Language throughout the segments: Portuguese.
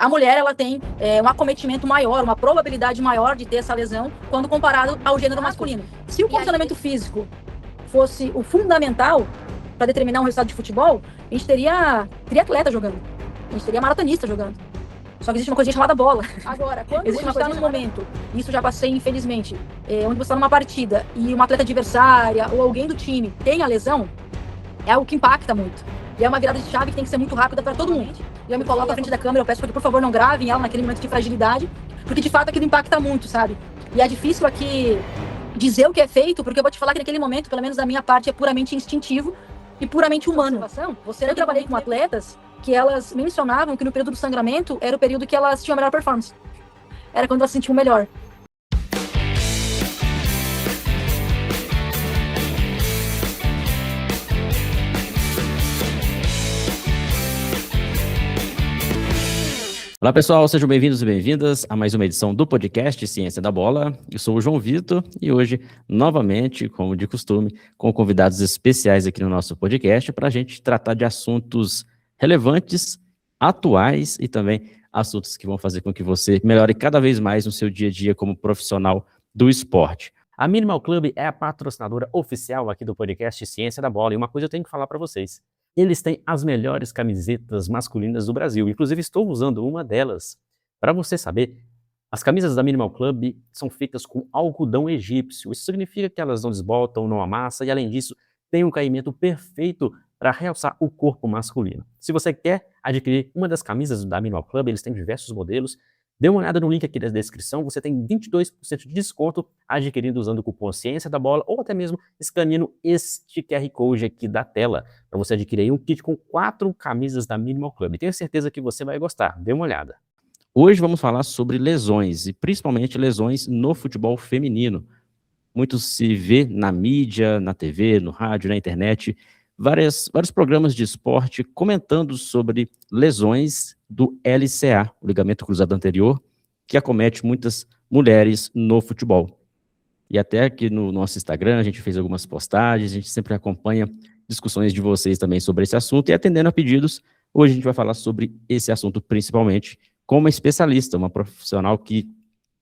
A mulher, ela tem um acometimento maior, uma probabilidade maior de ter essa lesão quando comparado ao gênero masculino. Se o condicionamento físico fosse o fundamental para determinar um resultado de futebol, a gente teria atleta jogando, a gente teria maratonista jogando. Só que existe uma coisa chamada bola. Agora, quando existe uma coisa num momento, isso já passei infelizmente, onde você está numa partida e uma atleta adversária ou alguém do time tem a lesão, é algo que impacta muito. E é uma virada de chave que tem que ser muito rápida para todo mundo. E eu me coloco à frente da câmera, eu peço que, por favor, não gravem ela naquele momento de fragilidade, porque de fato aquilo impacta muito, sabe? E é difícil aqui dizer o que é feito, porque eu vou te falar que naquele momento, pelo menos da minha parte, é puramente instintivo e puramente humano. Eu trabalhei com atletas que elas mencionavam que no período do sangramento era o período que elas tinham a melhor performance. Era quando elas se sentiam melhor. Olá pessoal, sejam bem-vindos e bem-vindas a mais uma edição do podcast Ciência da Bola. Eu sou o João Vitor e hoje, novamente, como de costume, com convidados especiais aqui no nosso podcast para a gente tratar de assuntos relevantes, atuais e também assuntos que vão fazer com que você melhore cada vez mais no seu dia a dia como profissional do esporte. A Minimal Club é a patrocinadora oficial aqui do podcast Ciência da Bola e uma coisa eu tenho que falar para vocês. Eles têm as melhores camisetas masculinas do Brasil. Inclusive, estou usando uma delas. Para você saber, as camisas da Minimal Club são feitas com algodão egípcio. Isso significa que elas não desbotam, não amassam e, além disso, tem um caimento perfeito para realçar o corpo masculino. Se você quer adquirir uma das camisas da Minimal Club, eles têm diversos modelos. Dê uma olhada no link aqui da descrição, você tem 22% de desconto adquirindo usando o cupom Ciência da Bola ou até mesmo escaneando este QR Code aqui da tela para você adquirir aí um kit com 4 camisas da Minimal Club. Tenho certeza que você vai gostar, dê uma olhada. Hoje vamos falar sobre lesões e principalmente lesões no futebol feminino. Muito se vê na mídia, na TV, no rádio, na internet, vários programas de esporte comentando sobre lesões do LCA, o ligamento cruzado anterior, que acomete muitas mulheres no futebol. E até aqui no nosso Instagram a gente fez algumas postagens, a gente sempre acompanha discussões de vocês também sobre esse assunto e atendendo a pedidos, hoje a gente vai falar sobre esse assunto principalmente com uma especialista, uma profissional que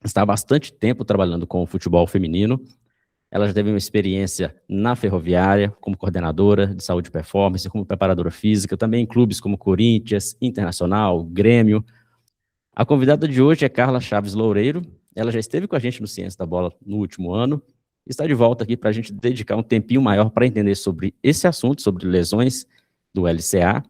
está há bastante tempo trabalhando com o futebol feminino. Ela já teve uma experiência na Ferroviária, como coordenadora de saúde e performance, como preparadora física, também em clubes como Corinthians, Internacional, Grêmio. A convidada de hoje é Carla Chaves Loureiro. Ela já esteve com a gente no Ciência da Bola no último ano. Está de volta aqui para a gente dedicar um tempinho maior para entender sobre esse assunto, sobre lesões do LCA.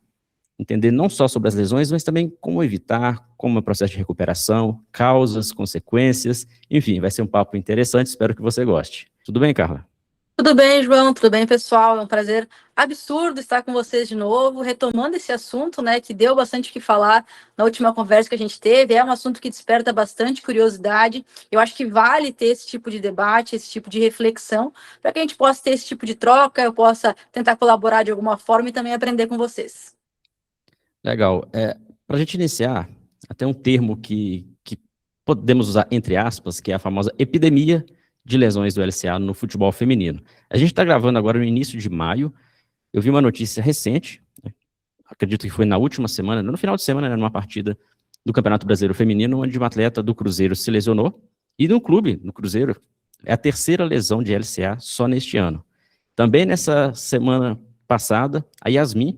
Entender não só sobre as lesões, mas também como evitar, como é o processo de recuperação, causas, consequências. Enfim, vai ser um papo interessante, espero que você goste. Tudo bem, Carla? Tudo bem, João? Tudo bem, pessoal? É um prazer absurdo estar com vocês de novo, retomando esse assunto, né, que deu bastante o que falar na última conversa que a gente teve. É um assunto que desperta bastante curiosidade. Eu acho que vale ter esse tipo de debate, esse tipo de reflexão, para que a gente possa ter esse tipo de troca, eu possa tentar colaborar de alguma forma e também aprender com vocês. Legal. Para a gente iniciar, até um termo que podemos usar entre aspas, que é a famosa epidemia de lesões do LCA no futebol feminino. A gente está gravando agora no início de maio. Eu vi uma notícia recente, acredito que foi na última semana, no final de semana, numa partida do Campeonato Brasileiro Feminino, onde uma atleta do Cruzeiro se lesionou. E no clube, no Cruzeiro, é a terceira lesão de LCA só neste ano. Também nessa semana passada, a Yasmin,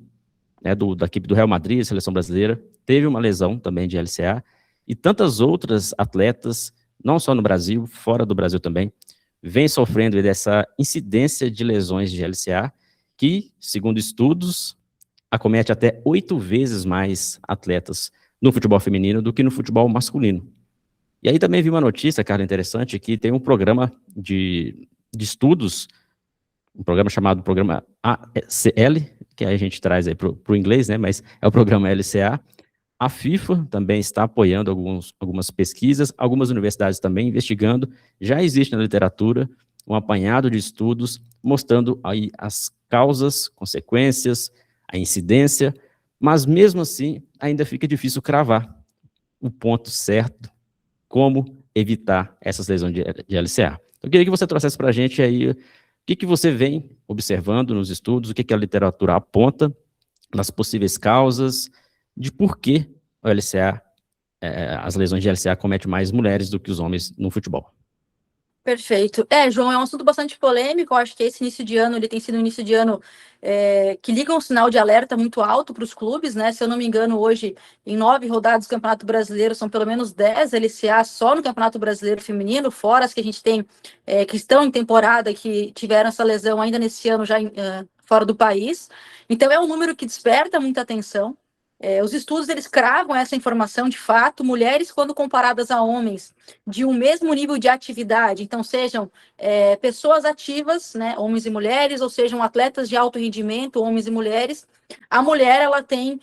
né, da equipe do Real Madrid, seleção brasileira, teve uma lesão também de LCA, e tantas outras atletas, não só no Brasil, fora do Brasil também, vêm sofrendo dessa incidência de lesões de LCA, que, segundo estudos, acomete até 8 vezes mais atletas no futebol feminino do que no futebol masculino. E aí também vi uma notícia, Carla, interessante, que tem um programa de estudos, um programa chamado Programa ACL, que a gente traz aí para o inglês, né, mas é o programa LCA. A FIFA também está apoiando algumas pesquisas, algumas universidades também investigando. Já existe na literatura um apanhado de estudos mostrando aí as causas, consequências, a incidência, mas mesmo assim ainda fica difícil cravar o ponto certo, como evitar essas lesões de LCA. Eu queria que você trouxesse para a gente aí o que você vem observando nos estudos, o que a literatura aponta nas possíveis causas, de por que o LCA as lesões de LCA acometem mais mulheres do que os homens no futebol. Perfeito. João, é um assunto bastante polêmico. Eu acho que esse início de ano, ele tem sido um início de ano que liga um sinal de alerta muito alto para os clubes, né? Se eu não me engano, hoje, em 9 rodadas do Campeonato Brasileiro, são pelo menos 10 LCA só no Campeonato Brasileiro Feminino, fora as que a gente tem, que estão em temporada, que tiveram essa lesão ainda nesse ano já fora do país. Então, é um número que desperta muita atenção. Os estudos, eles cravam essa informação de fato. Mulheres, quando comparadas a homens de um mesmo nível de atividade, então sejam pessoas ativas, né, homens e mulheres, ou sejam atletas de alto rendimento, homens e mulheres, a mulher, ela tem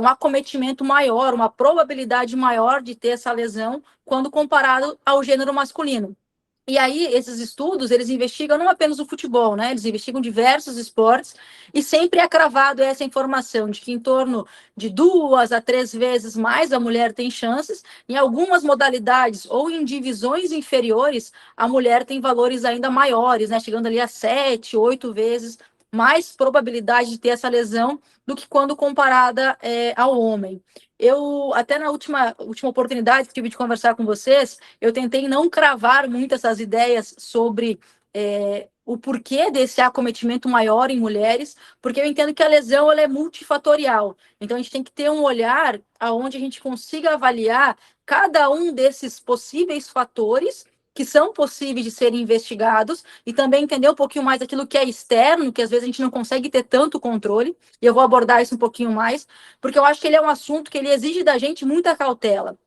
um acometimento maior, uma probabilidade maior de ter essa lesão quando comparado ao gênero masculino. E aí, esses estudos, eles investigam não apenas o futebol, né? Eles investigam diversos esportes e sempre é cravado essa informação de que em torno de 2 a 3 vezes mais a mulher tem chances. Em algumas modalidades ou em divisões inferiores, a mulher tem valores ainda maiores, né? Chegando ali a 7, 8 vezes mais probabilidade de ter essa lesão do que quando comparada ao homem. Eu, até na última oportunidade que tive de conversar com vocês, eu tentei não cravar muito essas ideias sobre o porquê desse acometimento maior em mulheres, porque eu entendo que a lesão ela é multifatorial. Então, a gente tem que ter um olhar onde a gente consiga avaliar cada um desses possíveis fatores que são possíveis de serem investigados e também entender um pouquinho mais aquilo que é externo, que às vezes a gente não consegue ter tanto controle, e eu vou abordar isso um pouquinho mais, porque eu acho que ele é um assunto que ele exige da gente muita cautela.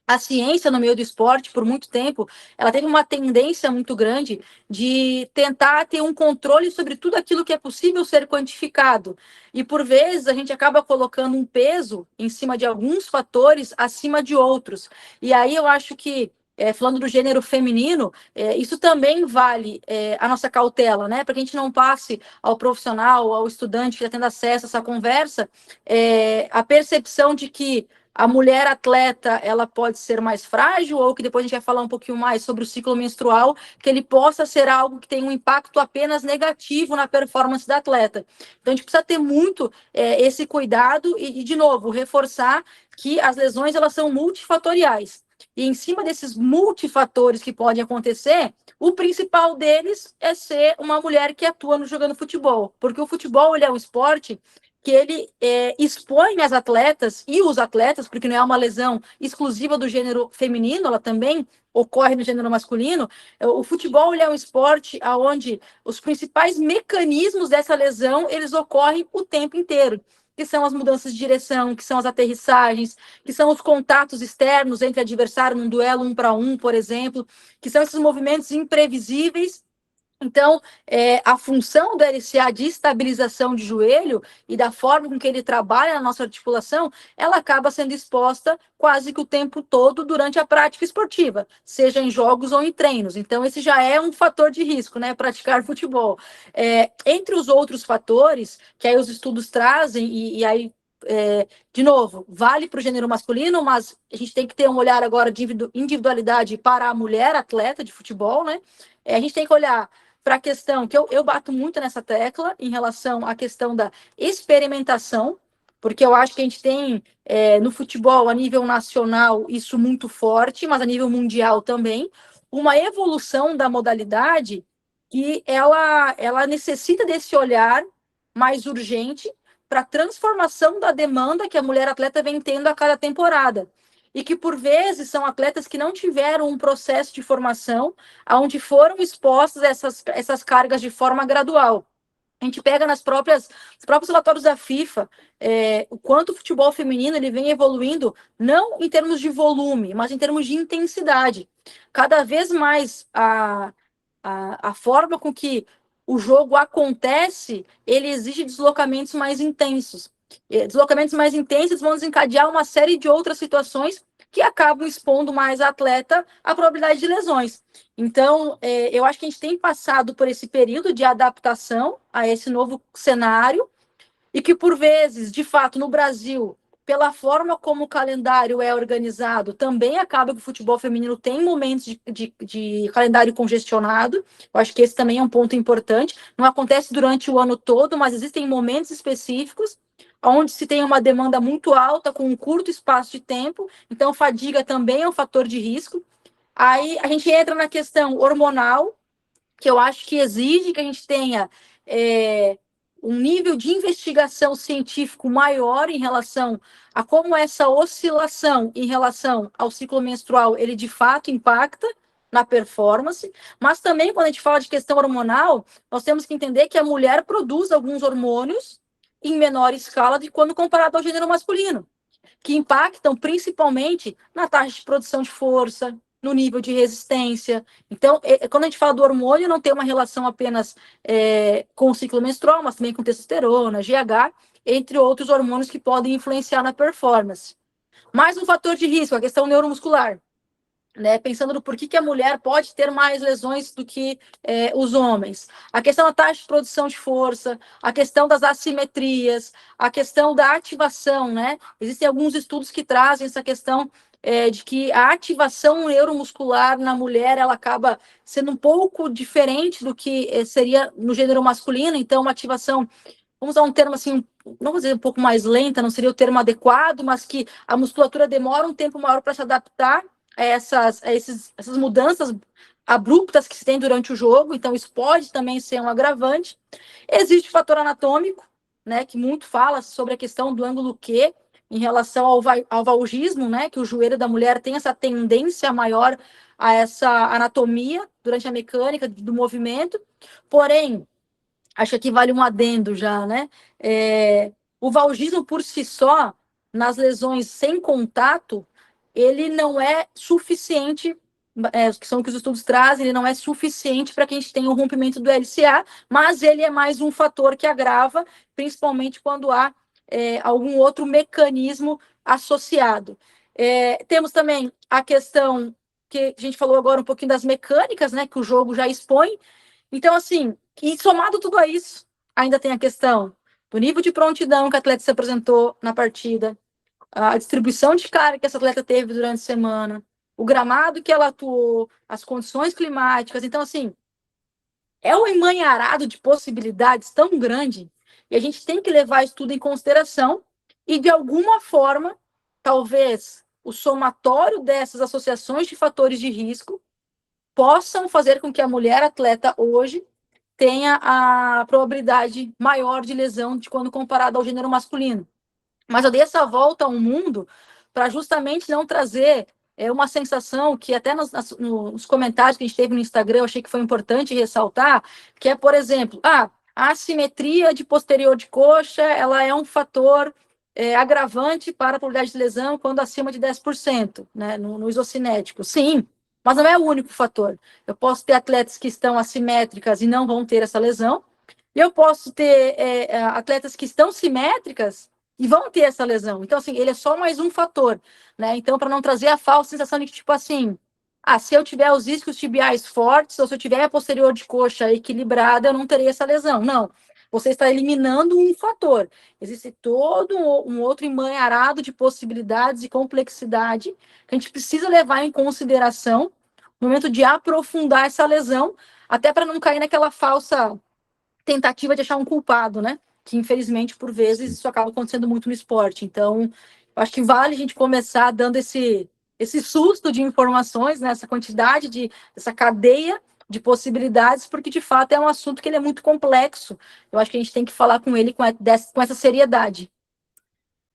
A ciência no meio do esporte, por muito tempo, ela teve uma tendência muito grande de tentar ter um controle sobre tudo aquilo que é possível ser quantificado. E, por vezes, a gente acaba colocando um peso em cima de alguns fatores acima de outros. E aí eu acho que, falando do gênero feminino, isso também vale a nossa cautela, né? Para que a gente não passe ao profissional, ao estudante que está tendo acesso a essa conversa, a percepção de que a mulher atleta, ela pode ser mais frágil, ou que depois a gente vai falar um pouquinho mais sobre o ciclo menstrual, que ele possa ser algo que tem um impacto apenas negativo na performance da atleta. Então, a gente precisa ter muito esse cuidado e, de novo, reforçar que as lesões, elas são multifatoriais. E em cima desses multifatores que podem acontecer, o principal deles é ser uma mulher que atua jogando futebol. Porque o futebol, ele é um esporte que ele expõe as atletas e os atletas, porque não é uma lesão exclusiva do gênero feminino, ela também ocorre no gênero masculino. O futebol, ele é um esporte onde os principais mecanismos dessa lesão, eles ocorrem o tempo inteiro, que são as mudanças de direção, que são as aterrissagens, que são os contatos externos entre adversário num duelo 1 para 1, por exemplo, que são esses movimentos imprevisíveis. Então, a função do LCA de estabilização de joelho e da forma com que ele trabalha na nossa articulação, ela acaba sendo exposta quase que o tempo todo durante a prática esportiva, seja em jogos ou em treinos. Então, esse já é um fator de risco, né, praticar futebol. Entre os outros fatores, que aí os estudos trazem, e aí, de novo, vale para o gênero masculino, mas a gente tem que ter um olhar agora de individualidade para a mulher atleta de futebol, né? A gente tem que olhar para a questão que eu bato muito nessa tecla em relação à questão da experimentação, porque eu acho que a gente tem no futebol, a nível nacional, isso muito forte, mas a nível mundial também, uma evolução da modalidade que ela necessita desse olhar mais urgente para a transformação da demanda que a mulher atleta vem tendo a cada temporada. E que, por vezes, são atletas que não tiveram um processo de formação onde foram expostas essas cargas de forma gradual. A gente pega os próprios relatórios da FIFA, o quanto o futebol feminino ele vem evoluindo, não em termos de volume, mas em termos de intensidade. Cada vez mais a forma com que o jogo acontece, ele exige deslocamentos mais intensos. Deslocamentos mais intensos vão desencadear uma série de outras situações que acabam expondo mais a atleta à probabilidade de lesões. Então, eu acho que a gente tem passado por esse período de adaptação a esse novo cenário e que, por vezes, de fato, no Brasil, pela forma como o calendário é organizado, também acaba que o futebol feminino tem momentos de calendário congestionado. Eu acho que esse também é um ponto importante. Não acontece durante o ano todo, mas existem momentos específicos onde se tem uma demanda muito alta com um curto espaço de tempo, então fadiga também é um fator de risco. Aí a gente entra na questão hormonal, que eu acho que exige que a gente tenha um nível de investigação científico maior em relação a como essa oscilação em relação ao ciclo menstrual, ele de fato impacta na performance, mas também quando a gente fala de questão hormonal, nós temos que entender que a mulher produz alguns hormônios em menor escala de quando comparado ao gênero masculino, que impactam principalmente na taxa de produção de força, no nível de resistência. Então, quando a gente fala do hormônio, não tem uma relação apenas com o ciclo menstrual, mas também com testosterona, GH, entre outros hormônios que podem influenciar na performance. Mais um fator de risco, a questão neuromuscular. Né, pensando no porquê que a mulher pode ter mais lesões do que os homens. A questão da taxa de produção de força, a questão das assimetrias, a questão da ativação, né? Existem alguns estudos que trazem essa questão de que a ativação neuromuscular na mulher, ela acaba sendo um pouco diferente do que seria no gênero masculino, então uma ativação, vamos usar um termo assim, não vou dizer um pouco mais lenta, não seria o termo adequado, mas que a musculatura demora um tempo maior para se adaptar a essas mudanças abruptas que se tem durante o jogo, então isso pode também ser um agravante. Existe o fator anatômico, né, que muito fala sobre a questão do ângulo Q em relação ao valgismo, né, que o joelho da mulher tem essa tendência maior a essa anatomia durante a mecânica do movimento, porém, acho que vale um adendo já, né, o valgismo por si só, nas lesões sem contato, ele não é suficiente, que são o que os estudos trazem, ele não é suficiente para que a gente tenha o rompimento do LCA, mas ele é mais um fator que agrava, principalmente quando há algum outro mecanismo associado. Temos também a questão que a gente falou agora um pouquinho das mecânicas, né, que o jogo já expõe. Então, assim, e somado tudo a isso, ainda tem a questão do nível de prontidão que a atleta se apresentou na partida, a distribuição de carga que essa atleta teve durante a semana, o gramado que ela atuou, as condições climáticas. Então, assim, é um emaranhado de possibilidades tão grande e a gente tem que levar isso tudo em consideração e, de alguma forma, talvez o somatório dessas associações de fatores de risco possam fazer com que a mulher atleta hoje tenha a probabilidade maior de lesão de quando comparado ao gênero masculino. Mas eu dei essa volta ao mundo para justamente não trazer uma sensação que até nos comentários que a gente teve no Instagram, eu achei que foi importante ressaltar, que é, por exemplo, a assimetria de posterior de coxa, ela é um fator agravante para a probabilidade de lesão quando acima de 10%, né, no isocinético. Sim, mas não é o único fator. Eu posso ter atletas que estão assimétricas e não vão ter essa lesão, e eu posso ter atletas que estão simétricas e vão ter essa lesão. Então, assim, ele é só mais um fator, né? Então, para não trazer a falsa sensação de que, tipo assim, se eu tiver os isquios tibiais fortes, ou se eu tiver a posterior de coxa equilibrada, eu não terei essa lesão. Não. Você está eliminando um fator. Existe todo um outro emaranhado de possibilidades e complexidade que a gente precisa levar em consideração no momento de aprofundar essa lesão, até para não cair naquela falsa tentativa de achar um culpado, né? Que, infelizmente, por vezes, isso acaba acontecendo muito no esporte. Então, acho que vale a gente começar dando esse susto de informações, né? Essa quantidade, essa cadeia de possibilidades, porque, de fato, é um assunto que ele é muito complexo. Eu acho que a gente tem que falar com ele com essa seriedade.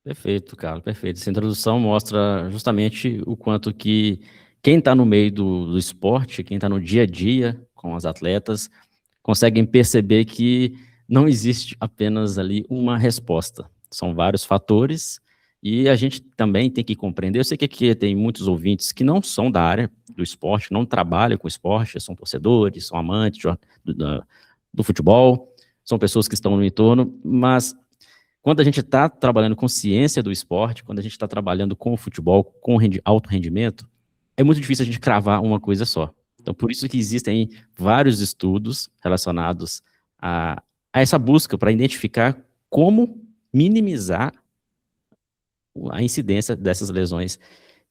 Perfeito, Carlos, perfeito. Essa introdução mostra justamente o quanto que quem está no meio do esporte, quem está no dia a dia com as atletas, conseguem perceber que não existe apenas ali uma resposta. São vários fatores e a gente também tem que compreender. Eu sei que aqui tem muitos ouvintes que não são da área do esporte, não trabalham com esporte, são torcedores, são amantes do futebol, são pessoas que estão no entorno, mas quando a gente está trabalhando com ciência do esporte, quando a gente está trabalhando com o futebol, com alto rendimento, é muito difícil a gente cravar uma coisa só. Então, por isso que existem vários estudos relacionados a essa busca para identificar como minimizar a incidência dessas lesões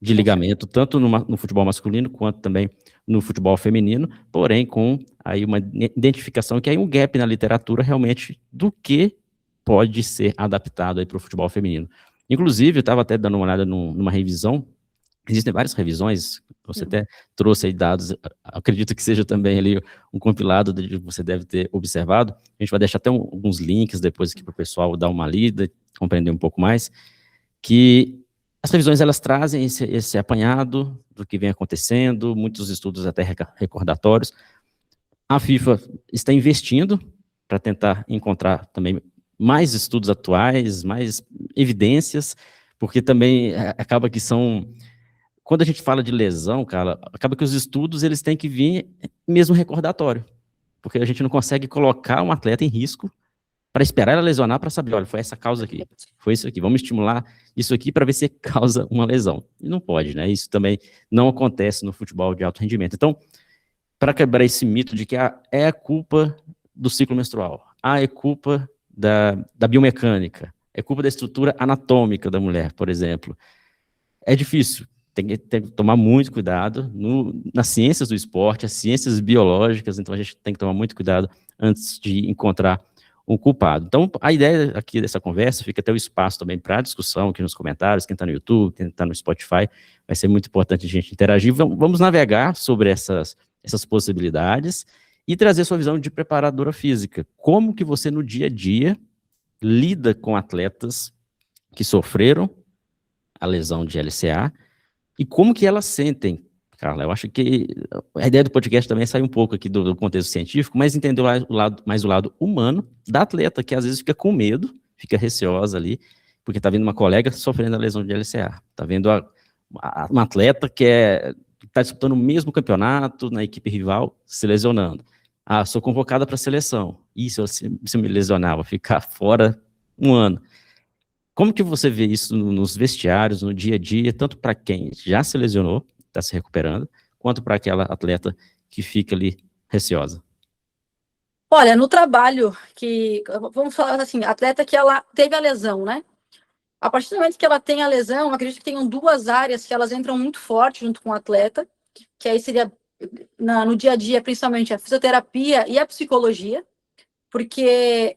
de ligamento, tanto no futebol masculino quanto também no futebol feminino, porém com aí uma identificação que é um gap na literatura realmente do que pode ser adaptado para o futebol feminino. Inclusive, eu estava até dando uma olhada numa revisão. Existem várias revisões, você até trouxe aí dados, acredito que seja também ali um compilado que você deve ter observado. A gente vai deixar até alguns links depois aqui para o pessoal dar uma lida, compreender um pouco mais, que as revisões elas trazem esse apanhado do que vem acontecendo, muitos estudos até recordatórios. A FIFA está investindo para tentar encontrar também mais estudos atuais, mais evidências, porque também acaba que são... Quando a gente fala de lesão, cara, acaba que os estudos eles têm que vir mesmo recordatório, porque a gente não consegue colocar um atleta em risco para esperar ela lesionar para saber, olha, foi essa causa aqui, foi isso aqui, vamos estimular isso aqui para ver se causa uma lesão. E não pode, né? Isso também não acontece no futebol de alto rendimento. Então, para quebrar esse mito de que é a culpa do ciclo menstrual, é culpa da biomecânica, é culpa da estrutura anatômica da mulher, por exemplo, é difícil. Tem que tomar muito cuidado nas ciências do esporte, as ciências biológicas, então a gente tem que tomar muito cuidado antes de encontrar um culpado. Então, a ideia aqui dessa conversa, fica até o espaço também para discussão aqui nos comentários, quem está no YouTube, quem está no Spotify, vai ser muito importante a gente interagir. Vamos navegar sobre essas possibilidades e trazer sua visão de preparadora física. Como que você, no dia a dia, lida com atletas que sofreram a lesão de LCA, e como que elas sentem, Carla? Eu acho que a ideia do podcast também é sair um pouco aqui do contexto científico, mas entender mais o lado humano da atleta, que às vezes fica com medo, fica receosa ali, porque está vendo uma colega sofrendo a lesão de LCA, está vendo uma atleta que está disputando o mesmo campeonato na equipe rival, se lesionando. Sou convocada para a seleção. E se eu me lesionar, vou ficar fora um ano. Como que você vê isso nos vestiários, no dia a dia, tanto para quem já se lesionou, está se recuperando, quanto para aquela atleta que fica ali receosa? Olha, no trabalho vamos falar assim, atleta que ela teve a lesão, né? A partir do momento que ela tem a lesão, acredito que tenham duas áreas que elas entram muito forte junto com o atleta, que aí seria no dia a dia, principalmente a fisioterapia e a psicologia, porque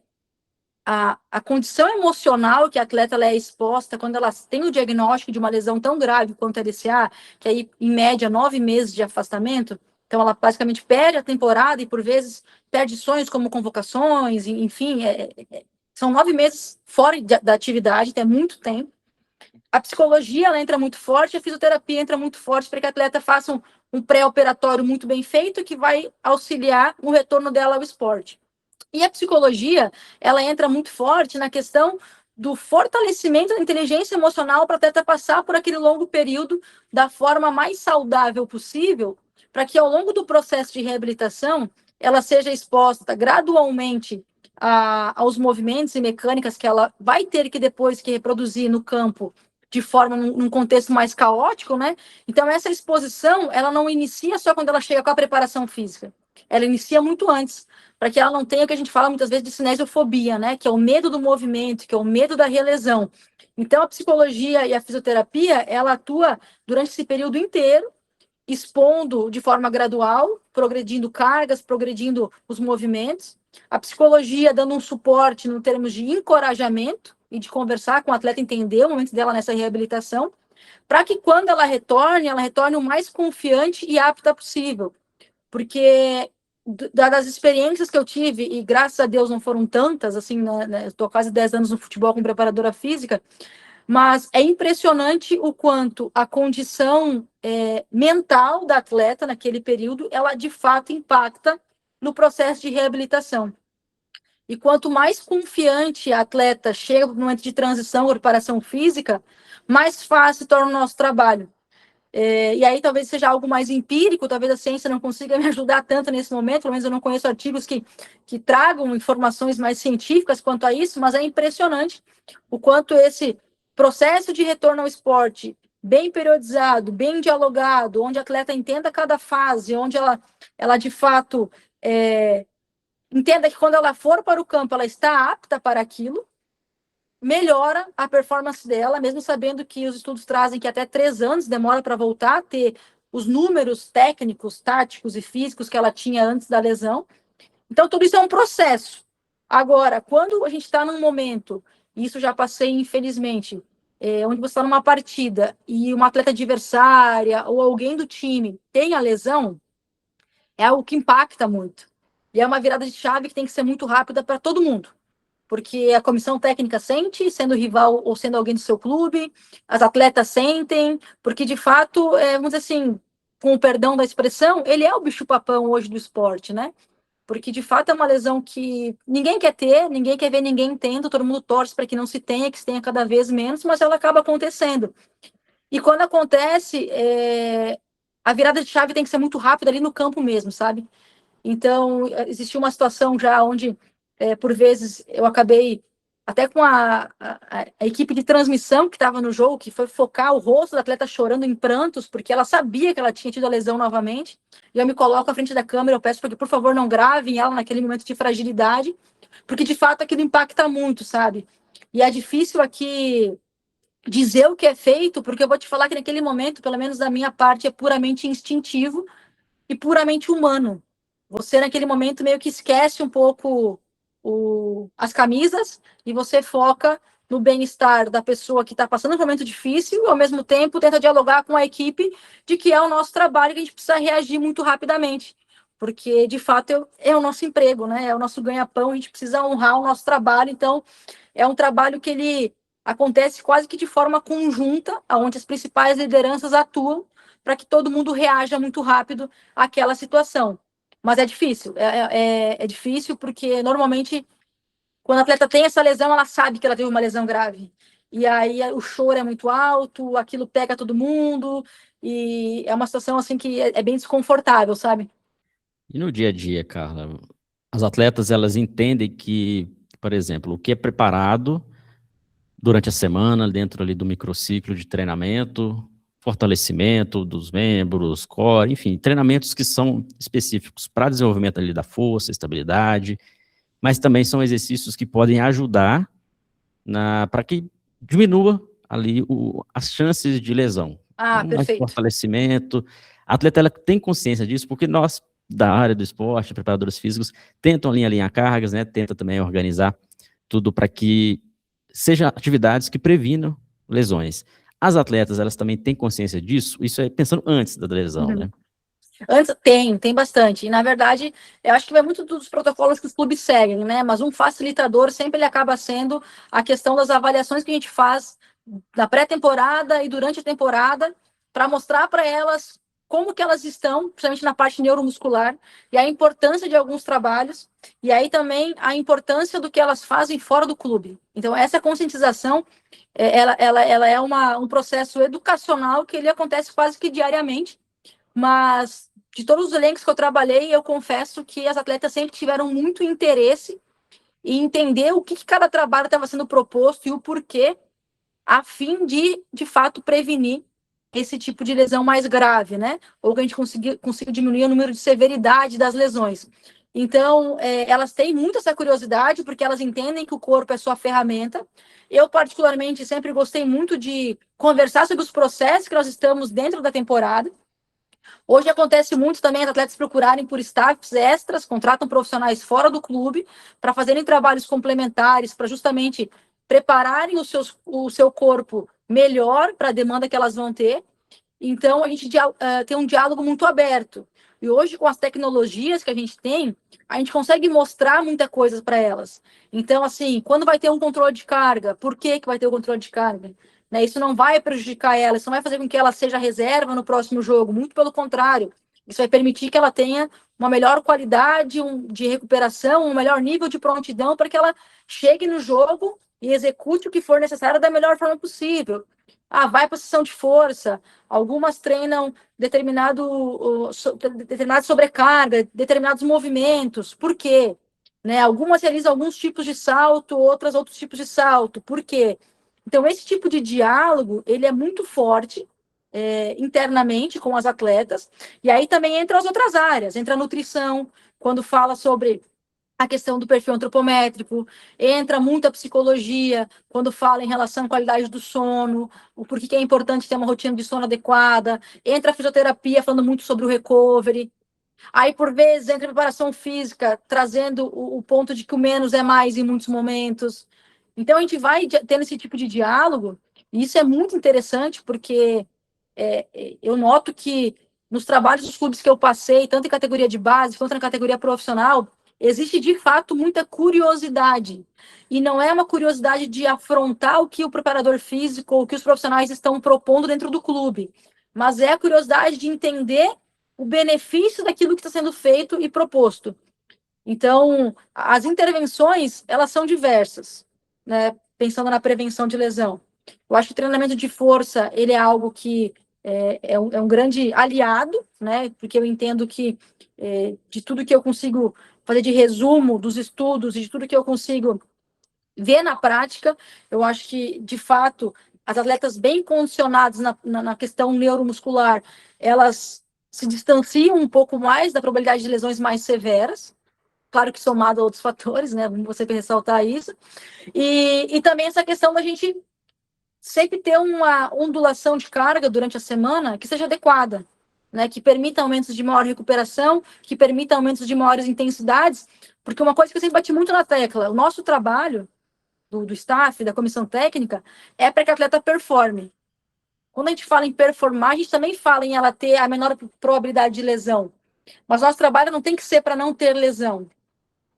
a condição emocional que a atleta ela é exposta quando ela tem o diagnóstico de uma lesão tão grave quanto a LCA, que aí, em média, 9 meses de afastamento, então ela basicamente perde a temporada e, por vezes, perde sonhos como convocações, enfim, são 9 meses fora da atividade, então é muito tempo. A psicologia ela entra muito forte, a fisioterapia entra muito forte para que a atleta faça um pré-operatório muito bem feito que vai auxiliar no retorno dela ao esporte. E a psicologia, ela entra muito forte na questão do fortalecimento da inteligência emocional para a atleta passar por aquele longo período da forma mais saudável possível, para que ao longo do processo de reabilitação, ela seja exposta gradualmente aos movimentos e mecânicas que ela vai ter que depois que reproduzir no campo de forma num contexto mais caótico, né? Então essa exposição, ela não inicia só quando ela chega com a preparação física. Ela inicia muito antes, para que ela não tenha o que a gente fala muitas vezes de cinesiofobia, né? Que é o medo do movimento, que é o medo da relesão. Então, a psicologia e a fisioterapia, ela atua durante esse período inteiro, expondo de forma gradual, progredindo cargas, progredindo os movimentos. A psicologia dando um suporte no termos de encorajamento e de conversar com o atleta, entender o momento dela nessa reabilitação, para que quando ela retorne o mais confiante e apta possível. Porque das experiências que eu tive, e graças a Deus não foram tantas, assim, né, estou há quase 10 anos no futebol como preparadora física, mas é impressionante o quanto a condição mental da atleta naquele período, ela de fato impacta no processo de reabilitação. E quanto mais confiante a atleta chega no momento de transição ou preparação física, mais fácil torna o nosso trabalho. E aí talvez seja algo mais empírico, talvez a ciência não consiga me ajudar tanto nesse momento, pelo menos eu não conheço artigos que tragam informações mais científicas quanto a isso, mas é impressionante o quanto esse processo de retorno ao esporte, bem periodizado, bem dialogado, onde a atleta entenda cada fase, onde ela de fato entenda que quando ela for para o campo, ela está apta para aquilo, melhora a performance dela, mesmo sabendo que os estudos trazem que até 3 anos demora para voltar a ter os números técnicos, táticos e físicos que ela tinha antes da lesão. Então, tudo isso é um processo. Agora, quando a gente está num momento, e isso já passei, infelizmente, onde você está numa partida e uma atleta adversária ou alguém do time tem a lesão, é algo que impacta muito. E é uma virada de chave que tem que ser muito rápida para todo mundo. Porque a comissão técnica sente, sendo rival ou sendo alguém do seu clube, as atletas sentem, porque de fato, vamos dizer assim, com o perdão da expressão, ele é o bicho-papão hoje do esporte, né? Porque de fato é uma lesão que ninguém quer ter, ninguém quer ver ninguém tendo, todo mundo torce para que não se tenha, que se tenha cada vez menos, mas ela acaba acontecendo. E quando acontece, a virada de chave tem que ser muito rápida ali no campo mesmo, sabe? Então, existiu uma situação já onde, por vezes, eu acabei até com a equipe de transmissão que estava no jogo, que foi focar o rosto da atleta chorando em prantos, porque ela sabia que ela tinha tido a lesão novamente. E eu me coloco à frente da câmera, eu peço para que, por favor, não gravem ela naquele momento de fragilidade, porque, de fato, aquilo impacta muito, sabe? E é difícil aqui dizer o que é feito, porque eu vou te falar que naquele momento, pelo menos da minha parte, é puramente instintivo e puramente humano. Você, naquele momento, meio que esquece um pouco as camisas e você foca no bem-estar da pessoa que está passando um momento difícil e, ao mesmo tempo, tenta dialogar com a equipe de que é o nosso trabalho e que a gente precisa reagir muito rapidamente. Porque, de fato, é o nosso emprego, né? É o nosso ganha-pão, a gente precisa honrar o nosso trabalho. Então, é um trabalho que ele acontece quase que de forma conjunta, onde as principais lideranças atuam para que todo mundo reaja muito rápido àquela situação. Mas é difícil, é difícil porque normalmente quando a atleta tem essa lesão, ela sabe que ela teve uma lesão grave. E aí o choro é muito alto, aquilo pega todo mundo, e é uma situação assim que é bem desconfortável, sabe? E no dia a dia, Carla, as atletas elas entendem que, por exemplo, o que é preparado durante a semana, dentro ali do microciclo de treinamento, fortalecimento dos membros, core, enfim, treinamentos que são específicos para desenvolvimento ali da força, estabilidade, mas também são exercícios que podem ajudar para que diminua ali as chances de lesão. Ah, Então, mais perfeito. fortalecimento. A atleta ela tem consciência disso, porque nós, da área do esporte, preparadores físicos, tentam alinhar cargas, né? Tenta também organizar tudo para que sejam atividades que previnam lesões. As atletas, elas também têm consciência disso, isso é pensando antes da lesão, Uhum. né? Antes, tem bastante. E, na verdade, eu acho que vai muito dos protocolos que os clubes seguem, né? Mas um facilitador sempre ele acaba sendo a questão das avaliações que a gente faz na pré-temporada e durante a temporada para mostrar para elas como que elas estão, principalmente na parte neuromuscular, e a importância de alguns trabalhos, e aí também a importância do que elas fazem fora do clube. Então, essa conscientização, ela é um processo educacional que ele acontece quase que diariamente, mas de todos os elencos que eu trabalhei, eu confesso que as atletas sempre tiveram muito interesse em entender o que cada trabalho estava sendo proposto e o porquê, a fim de fato, prevenir esse tipo de lesão mais grave, né? Ou que a gente consiga diminuir o número de severidade das lesões. Então, elas têm muito essa curiosidade, porque elas entendem que o corpo é sua ferramenta. Eu, particularmente, sempre gostei muito de conversar sobre os processos que nós estamos dentro da temporada. Hoje acontece muito também as atletas procurarem por staffs extras, contratam profissionais fora do clube para fazerem trabalhos complementares, para justamente prepararem o seu corpo melhor para a demanda que elas vão ter. Então, a gente tem um diálogo muito aberto. E hoje, com as tecnologias que a gente consegue mostrar muita coisa para elas. Então, assim, quando vai ter um controle de carga, por que vai ter o controle de carga? Né? Isso não vai prejudicar ela, isso não vai fazer com que ela seja reserva no próximo jogo, muito pelo contrário. Isso vai permitir que ela tenha uma melhor qualidade de recuperação, um melhor nível de prontidão para que ela chegue no jogo e execute o que for necessário da melhor forma possível. Ah, vai para a sessão de força. Algumas treinam determinada sobrecarga, determinados movimentos. Por quê? Né? Algumas realizam alguns tipos de salto, outros tipos de salto. Por quê? Então, esse tipo de diálogo, ele é muito forte internamente com as atletas. E aí também entra as outras áreas. Entra a nutrição, quando fala sobre a questão do perfil antropométrico, entra muito a psicologia, quando fala em relação à qualidade do sono, o porquê que é importante ter uma rotina de sono adequada, entra a fisioterapia falando muito sobre o recovery. Aí, por vezes, entra a preparação física, trazendo o ponto de que o menos é mais em muitos momentos. Então, a gente vai tendo esse tipo de diálogo, e isso é muito interessante, porque eu noto que nos trabalhos dos clubes que eu passei, tanto em categoria de base quanto na categoria profissional, existe de fato muita curiosidade. E não é uma curiosidade de afrontar o que o preparador físico ou o que os profissionais estão propondo dentro do clube, mas é a curiosidade de entender o benefício daquilo que está sendo feito e proposto. Então, as intervenções, elas são diversas, né? Pensando na prevenção de lesão. Eu acho que o treinamento de força, ele é algo que é um grande aliado, né? Porque eu entendo que de tudo que eu consigo fazer de resumo dos estudos e de tudo que eu consigo ver na prática, eu acho que, de fato, as atletas bem condicionadas na questão neuromuscular, elas se distanciam um pouco mais da probabilidade de lesões mais severas, claro que somado a outros fatores, né? Você tem que ressaltar isso. E também essa questão da gente sempre ter uma ondulação de carga durante a semana que seja adequada, né? Que permita aumentos de maior recuperação, que permita aumentos de maiores intensidades, porque uma coisa que eu sempre bati muito na tecla, o nosso trabalho do staff, da comissão técnica, é para que a atleta performe. Quando a gente fala em performar, a gente também fala em ela ter a menor probabilidade de lesão. Mas nosso trabalho não tem que ser para não ter lesão.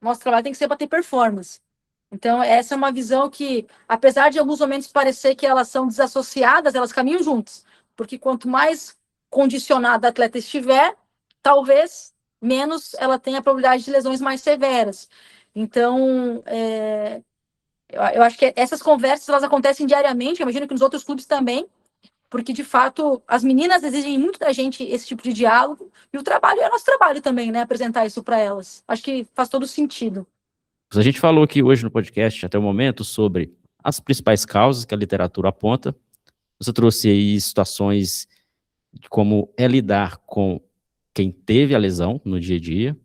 Nosso trabalho tem que ser para ter performance. Então, essa é uma visão que, apesar de em alguns momentos parecer que elas são desassociadas, elas caminham juntas. Porque quanto mais condicionada a atleta estiver, talvez menos ela tenha a probabilidade de lesões mais severas. Então, eu acho que essas conversas elas acontecem diariamente, eu imagino que nos outros clubes também, porque, de fato, as meninas exigem muito da gente esse tipo de diálogo, e o trabalho é nosso trabalho também, né? Apresentar isso para elas. Acho que faz todo sentido. A gente falou aqui hoje no podcast, até o momento, sobre as principais causas que a literatura aponta. Você trouxe aí situações de como é lidar com quem teve a lesão no dia a dia,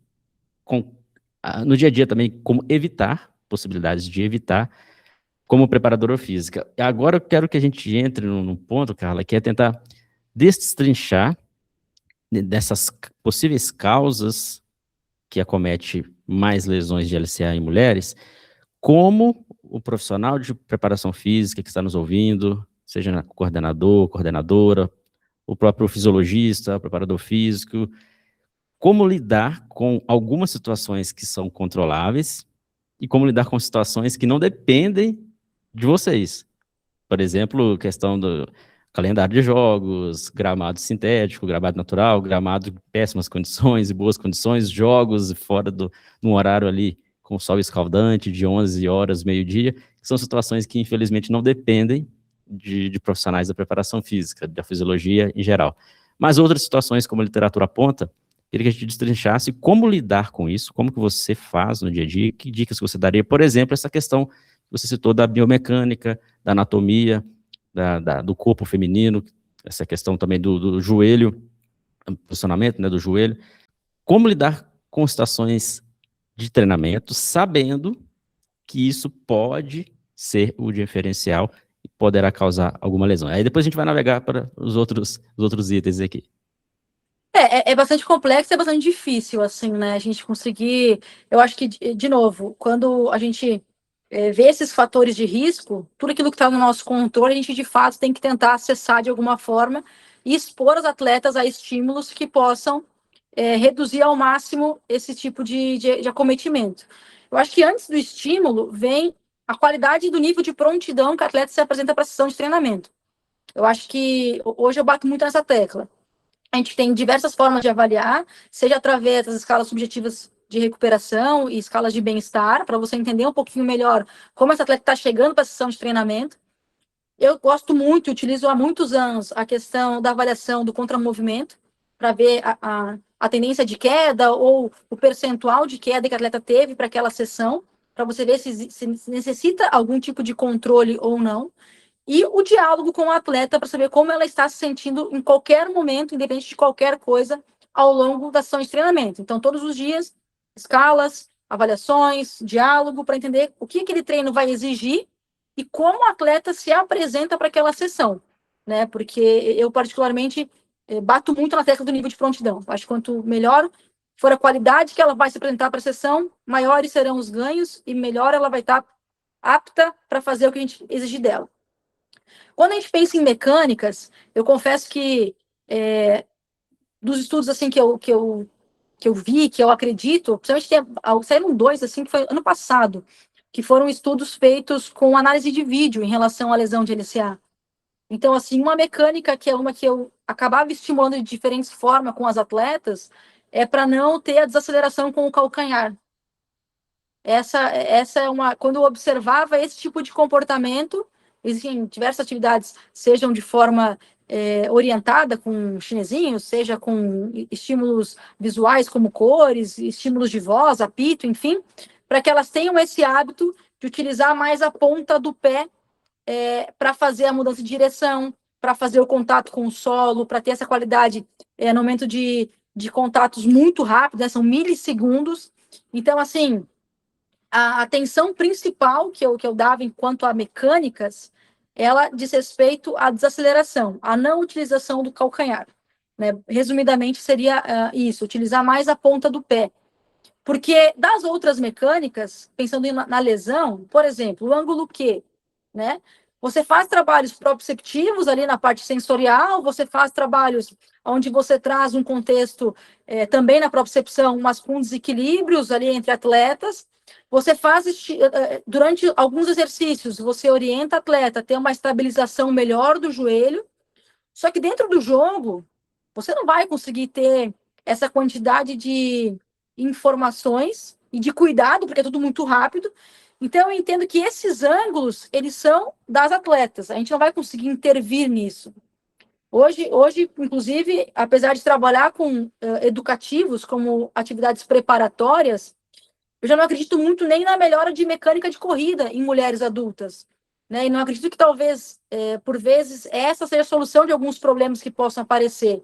no dia a dia também como evitar, possibilidades de evitar, como preparadora física. Agora eu quero que a gente entre num ponto, Carla, que é tentar destrinchar dessas possíveis causas que acomete mais lesões de LCA em mulheres, como o profissional de preparação física que está nos ouvindo, seja coordenador, coordenadora, o próprio fisiologista, preparador físico, como lidar com algumas situações que são controláveis e como lidar com situações que não dependem de vocês. Por exemplo, questão do calendário de jogos, gramado sintético, gramado natural, gramado em péssimas condições e boas condições, jogos fora num horário ali com sol escaldante de 11 horas, meio-dia, que são situações que infelizmente não dependem de profissionais da preparação física, da fisiologia em geral. Mas outras situações, como a literatura aponta, queria que a gente destrinchasse como lidar com isso, como que você faz no dia a dia, que dicas que você daria, por exemplo, essa questão que você citou da biomecânica, da anatomia, do corpo feminino, essa questão também do joelho, posicionamento, né, do joelho. Como lidar com situações de treinamento, sabendo que isso pode ser o diferencial e poderá causar alguma lesão. Aí depois a gente vai navegar para os outros itens aqui. É bastante complexo, é bastante difícil, assim, né? A gente conseguir. Eu acho que, de novo, quando a gente vê esses fatores de risco, tudo aquilo que está no nosso controle, a gente de fato tem que tentar acessar de alguma forma e expor os atletas a estímulos que possam reduzir ao máximo esse tipo de acometimento. Eu acho que antes do estímulo vem a qualidade do nível de prontidão que o atleta se apresenta para a sessão de treinamento. Eu acho que hoje eu bato muito nessa tecla. A gente tem diversas formas de avaliar, seja através das escalas subjetivas de recuperação e escalas de bem-estar, para você entender um pouquinho melhor como esse atleta está chegando para a sessão de treinamento. Eu gosto muito, utilizo há muitos anos a questão da avaliação do contramovimento, para ver a tendência de queda ou o percentual de queda que a atleta teve para aquela sessão, para você ver se necessita algum tipo de controle ou não. E o diálogo com o atleta para saber como ela está se sentindo em qualquer momento, independente de qualquer coisa, ao longo da sessão de treinamento. Então, todos os dias, escalas, avaliações, diálogo, para entender o que aquele treino vai exigir e como o atleta se apresenta para aquela sessão, né? Porque eu, particularmente, bato muito na tecla do nível de prontidão. Acho que quanto melhor for a qualidade que ela vai se apresentar para a sessão, maiores serão os ganhos e melhor ela vai estar apta para fazer o que a gente exige dela. Quando a gente pensa em mecânicas, eu confesso que dos estudos assim que eu vi, que eu acredito, principalmente saíram 2 assim que foi ano passado, que foram estudos feitos com análise de vídeo em relação à lesão de LCA. Então, assim, uma mecânica que é uma que eu acabava estimulando de diferentes formas com as atletas é para não ter a desaceleração com o calcanhar. Essa é uma... Quando eu observava esse tipo de comportamento, existem diversas atividades, sejam de forma orientada com chinesinhos, seja com estímulos visuais como cores, estímulos de voz, apito, enfim, para que elas tenham esse hábito de utilizar mais a ponta do pé para fazer a mudança de direção, para fazer o contato com o solo, para ter essa qualidade no momento de contatos muito rápidos, né? São milissegundos. Então, assim, a atenção principal que eu dava enquanto a mecânicas, ela diz respeito à desaceleração, à não utilização do calcanhar. Né? Resumidamente, seria isso, utilizar mais a ponta do pé. Porque das outras mecânicas, pensando na lesão, por exemplo, o ângulo Q, né? Você faz trabalhos proprioceptivos ali na parte sensorial, você faz trabalhos onde você traz um contexto também na propriocepção, mas com desequilíbrios ali entre atletas. Você faz, durante alguns exercícios, você orienta a atleta a ter uma estabilização melhor do joelho, só que dentro do jogo, você não vai conseguir ter essa quantidade de informações e de cuidado, porque é tudo muito rápido. Então, eu entendo que esses ângulos, eles são das atletas. A gente não vai conseguir intervir nisso. Hoje inclusive, apesar de trabalhar com educativos, como atividades preparatórias, eu já não acredito muito nem na melhora de mecânica de corrida em mulheres adultas. Né? E não acredito que talvez, por vezes, essa seja a solução de alguns problemas que possam aparecer.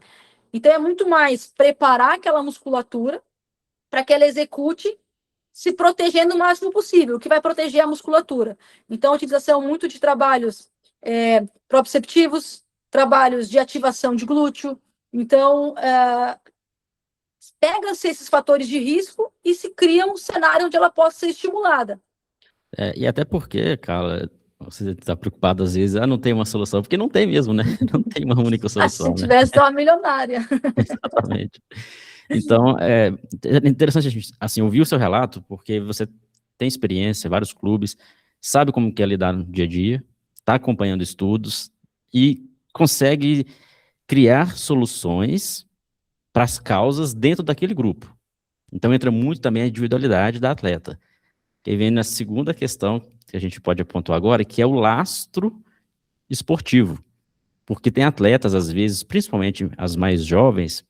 Então, é muito mais preparar aquela musculatura para que ela execute se protegendo o máximo possível, o que vai proteger a musculatura. Então, a utilização muito de trabalhos proprioceptivos, trabalhos de ativação de glúteo. Então, pega-se esses fatores de risco e se cria um cenário onde ela possa ser estimulada. E até porque, cara, você está preocupado às vezes, não tem uma solução, porque não tem mesmo, né? Não tem uma única solução, Se né? tivesse, estava milionária. Exatamente. Então, é interessante a gente, assim, ouvir o seu relato, porque você tem experiência, vários clubes, sabe como que é lidar no dia a dia, está acompanhando estudos e consegue criar soluções para as causas dentro daquele grupo. Então, entra muito também a individualidade da atleta. E vem na segunda questão que a gente pode apontar agora, que é o lastro esportivo. Porque tem atletas, às vezes, principalmente as mais jovens,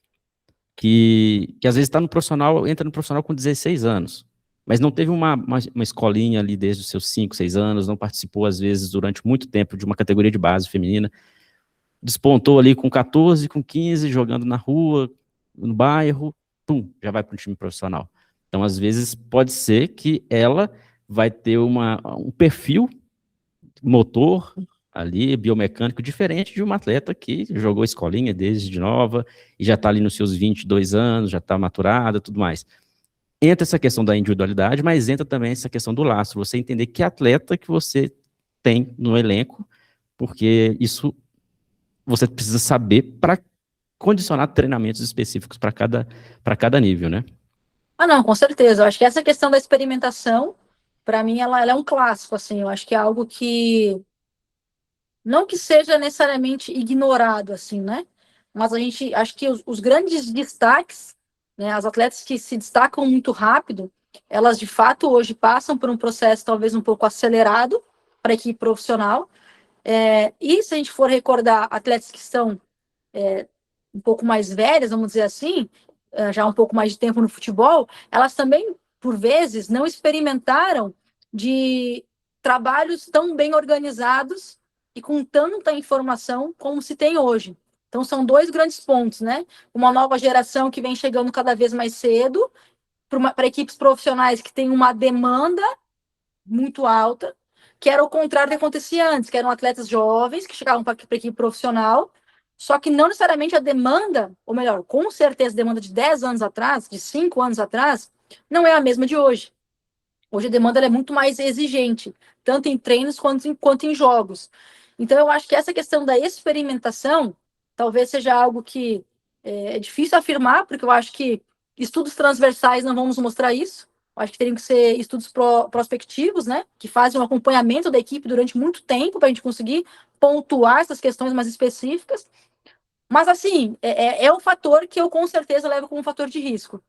que às vezes entra no profissional com 16 anos, mas não teve uma escolinha ali desde os seus 5, 6 anos, não participou, às vezes, durante muito tempo de uma categoria de base feminina, despontou ali com 14, com 15, jogando na rua, no bairro, pum, já vai para o time profissional. Então, às vezes, pode ser que ela vai ter um perfil motor ali, biomecânico, diferente de uma atleta que jogou escolinha desde nova e já está ali nos seus 22 anos, já está maturada e tudo mais. Entra essa questão da individualidade, mas entra também essa questão do lastro, você entender que atleta que você tem no elenco, porque isso você precisa saber para condicionar treinamentos específicos para cada nível, né? Não, com certeza. Eu acho que essa questão da experimentação, para mim, ela é um clássico, assim. Eu acho que é algo que não que seja necessariamente ignorado, assim, né? Mas a gente, acho que os grandes destaques, né, as atletas que se destacam muito rápido, elas de fato hoje passam por um processo talvez um pouco acelerado para a equipe profissional. E se a gente for recordar atletas que são um pouco mais velhas, vamos dizer assim, já um pouco mais de tempo no futebol, elas também, por vezes, não experimentaram de trabalhos tão bem organizados e com tanta informação como se tem hoje. Então, são 2 grandes pontos, né? Uma nova geração que vem chegando cada vez mais cedo, para equipes profissionais que têm uma demanda muito alta, que era o contrário do que acontecia antes, que eram atletas jovens que chegavam para a equipe profissional Só que não necessariamente a demanda, ou melhor, com certeza a demanda de 10 anos atrás, de 5 anos atrás, não é a mesma de hoje. Hoje a demanda é muito mais exigente, tanto em treinos quanto em jogos. Então, eu acho que essa questão da experimentação talvez seja algo que é difícil afirmar, porque eu acho que estudos transversais não vão nos mostrar isso. Eu acho que teriam que ser estudos prospectivos, né, que fazem um acompanhamento da equipe durante muito tempo para a gente conseguir pontuar essas questões mais específicas. Mas, assim, é um fator que eu com certeza levo como um fator de risco,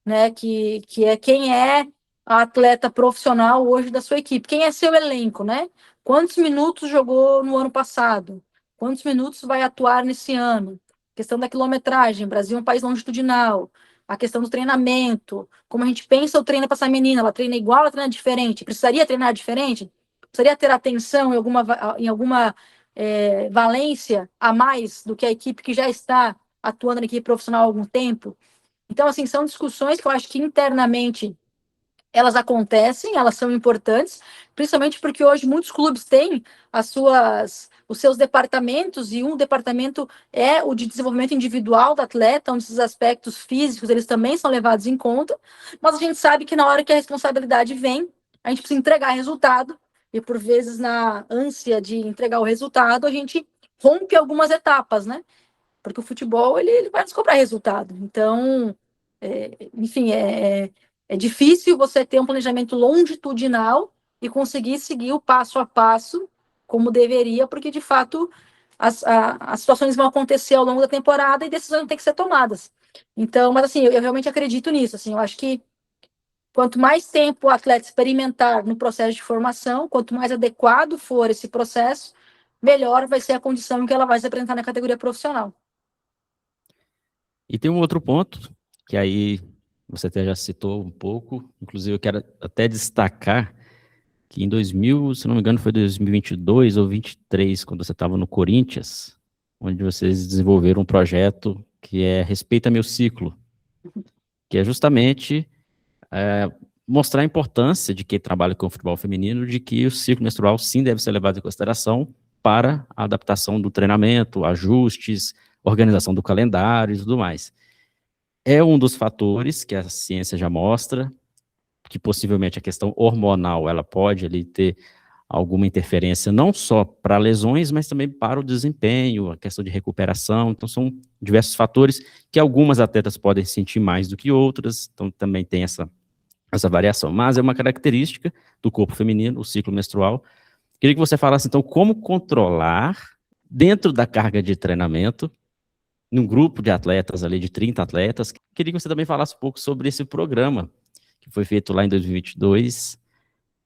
né? Que é quem é a atleta profissional hoje da sua equipe, quem é seu elenco, né? Quantos minutos jogou no ano passado? Quantos minutos vai atuar nesse ano? Questão da quilometragem, Brasil é um país longitudinal, a questão do treinamento, como a gente pensa o treino para essa menina, ela treina igual, ela treina diferente, precisaria treinar diferente? Precisaria ter atenção em alguma valência a mais do que a equipe que já está atuando na equipe profissional há algum tempo? Então, assim, são discussões que eu acho que internamente elas acontecem, elas são importantes, principalmente porque hoje muitos clubes têm os seus departamentos, e um departamento é o de desenvolvimento individual do atleta, onde esses aspectos físicos eles também são levados em conta, mas a gente sabe que na hora que a responsabilidade vem, a gente precisa entregar resultado, e por vezes na ânsia de entregar o resultado, a gente rompe algumas etapas, né? Porque o futebol ele vai nos cobrar resultado. Então, enfim, é difícil você ter um planejamento longitudinal e conseguir seguir o passo a passo como deveria, porque de fato as situações vão acontecer ao longo da temporada e decisões vão ter que ser tomadas. Então, mas assim, eu realmente acredito nisso. Assim, eu acho que quanto mais tempo o atleta experimentar no processo de formação, quanto mais adequado for esse processo, melhor vai ser a condição em que ela vai se apresentar na categoria profissional. E tem um outro ponto, que aí você até já citou um pouco, inclusive eu quero até destacar que em 2000, se não me engano, foi 2022 ou 23, quando você estava no Corinthians, onde vocês desenvolveram um projeto que é Respeita Meu Ciclo, que é justamente mostrar a importância de quem trabalha com o futebol feminino, de que o ciclo menstrual sim deve ser levado em consideração para a adaptação do treinamento, ajustes, organização do calendário e tudo mais. É um dos fatores que a ciência já mostra, que possivelmente a questão hormonal ela pode ali ter alguma interferência não só para lesões, mas também para o desempenho, a questão de recuperação. Então são diversos fatores que algumas atletas podem sentir mais do que outras, então também tem essa variação. Mas é uma característica do corpo feminino, o ciclo menstrual. Queria que você falasse então como controlar dentro da carga de treinamento num grupo de atletas ali, de 30 atletas. Queria que você também falasse um pouco sobre esse programa que foi feito lá em 2022,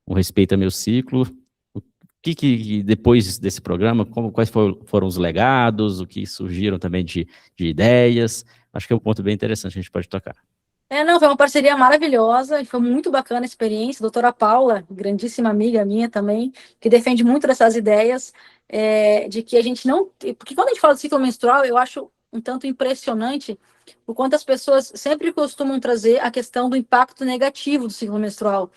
o Respeita Meu Ciclo. O que depois desse programa, quais foram os legados, o que surgiram também de ideias? Acho que é um ponto bem interessante que a gente pode tocar. Não, foi uma parceria maravilhosa, e foi muito bacana a experiência. Doutora Paula, grandíssima amiga minha também, que defende muito dessas ideias, de que a gente não... Porque quando a gente fala de ciclo menstrual, eu acho um tanto impressionante o quanto as pessoas sempre costumam trazer a questão do impacto negativo do ciclo menstrual.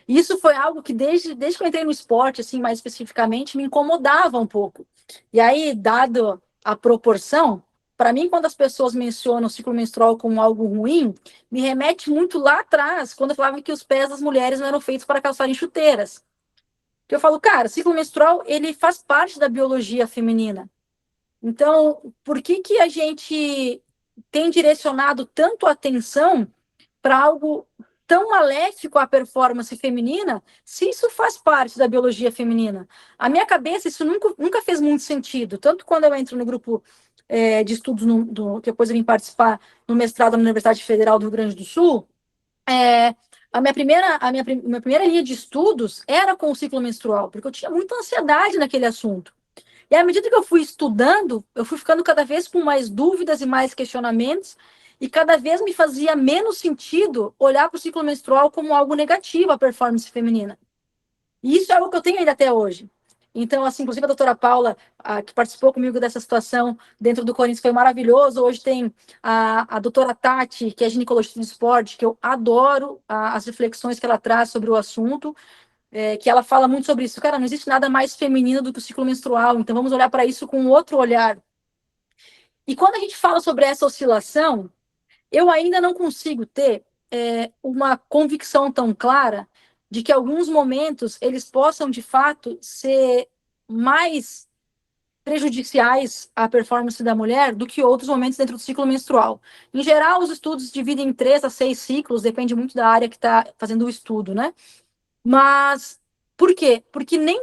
E isso foi algo que, desde que eu entrei no esporte, assim, mais especificamente, me incomodava um pouco. E aí, dado a proporção, para mim, quando as pessoas mencionam o ciclo menstrual como algo ruim, me remete muito lá atrás, quando eu falava que os pés das mulheres não eram feitos para calçarem chuteiras. Que eu falo, cara, ciclo menstrual, ele faz parte da biologia feminina. Então, por que a gente tem direcionado tanto a atenção para algo tão maléfico à performance feminina, se isso faz parte da biologia feminina? A minha cabeça, isso nunca fez muito sentido. Tanto quando eu entro no grupo de estudos, que depois eu vim participar no mestrado na Universidade Federal do Rio Grande do Sul, minha primeira linha de estudos era com o ciclo menstrual, porque eu tinha muita ansiedade naquele assunto. E à medida que eu fui estudando, eu fui ficando cada vez com mais dúvidas e mais questionamentos, e cada vez me fazia menos sentido olhar para o ciclo menstrual como algo negativo à performance feminina. E isso é algo que eu tenho ainda até hoje. Então, assim, inclusive a doutora Paula, que participou comigo dessa situação dentro do Corinthians, foi maravilhoso. Hoje tem a doutora Tati, que é ginecologista do esporte, que eu adoro as reflexões que ela traz sobre o assunto, que ela fala muito sobre isso. Cara, não existe nada mais feminino do que o ciclo menstrual, então vamos olhar para isso com outro olhar. E quando a gente fala sobre essa oscilação, eu ainda não consigo ter uma convicção tão clara de que alguns momentos eles possam, de fato, ser mais prejudiciais à performance da mulher do que outros momentos dentro do ciclo menstrual. Em geral, os estudos dividem em 3 a 6 ciclos, depende muito da área que está fazendo o estudo, né? Mas por quê? Porque nem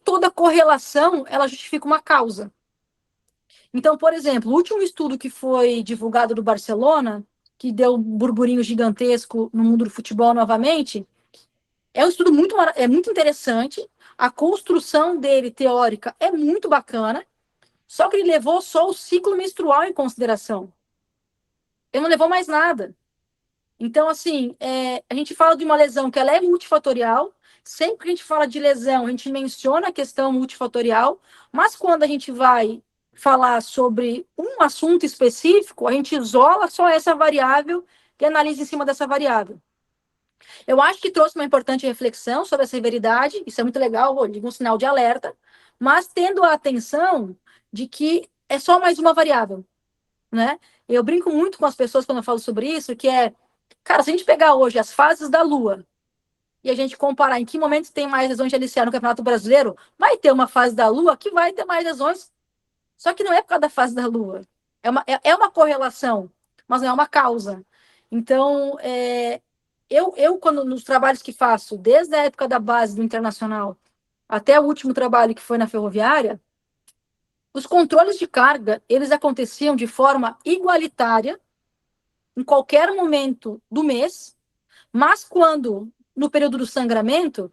toda correlação ela justifica uma causa. Então, por exemplo, o último estudo que foi divulgado do Barcelona, que deu um burburinho gigantesco no mundo do futebol novamente, é um estudo muito interessante. A construção dele, teórica, é muito bacana, só que ele levou só o ciclo menstrual em consideração. Ele não levou mais nada. Então, assim, a gente fala de uma lesão que ela é multifatorial. Sempre que a gente fala de lesão, a gente menciona a questão multifatorial, mas quando a gente vai falar sobre um assunto específico, a gente isola só essa variável e analisa em cima dessa variável. Eu acho que trouxe uma importante reflexão sobre a severidade, isso é muito legal, um sinal de alerta, mas tendo a atenção de que é só mais uma variável, né? Eu brinco muito com as pessoas quando eu falo sobre isso, que cara, se a gente pegar hoje as fases da Lua e a gente comparar em que momento tem mais lesões de LCA no Campeonato Brasileiro, vai ter uma fase da Lua que vai ter mais lesões, só que não é por causa da fase da Lua. É uma correlação, mas não é uma causa. Então, eu, quando nos trabalhos que faço, desde a época da base do Internacional até o último trabalho que foi na Ferroviária, os controles de carga, eles aconteciam de forma igualitária em qualquer momento do mês, mas quando, no período do sangramento,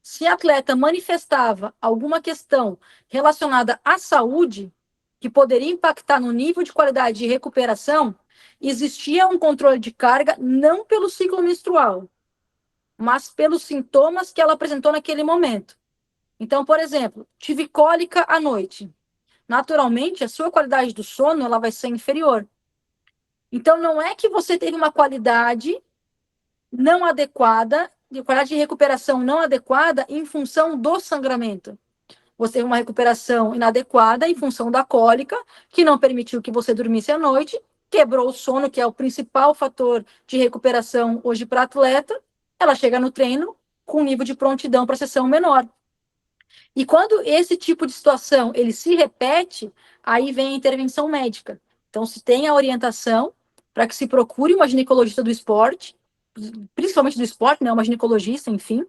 se a atleta manifestava alguma questão relacionada à saúde, que poderia impactar no nível de qualidade de recuperação, existia um controle de carga não pelo ciclo menstrual, mas pelos sintomas que ela apresentou naquele momento. Então, por exemplo, tive cólica à noite. Naturalmente, a sua qualidade do sono ela vai ser inferior. Então, não é que você teve uma qualidade não adequada, de qualidade de recuperação não adequada em função do sangramento. Você teve uma recuperação inadequada em função da cólica, que não permitiu que você dormisse à noite, quebrou o sono, que é o principal fator de recuperação hoje para atleta. Ela chega no treino com um nível de prontidão para a sessão menor. E quando esse tipo de situação ele se repete, aí vem a intervenção médica. Então, se tem a orientação para que se procure uma ginecologista do esporte, principalmente do esporte, né, uma ginecologista, enfim,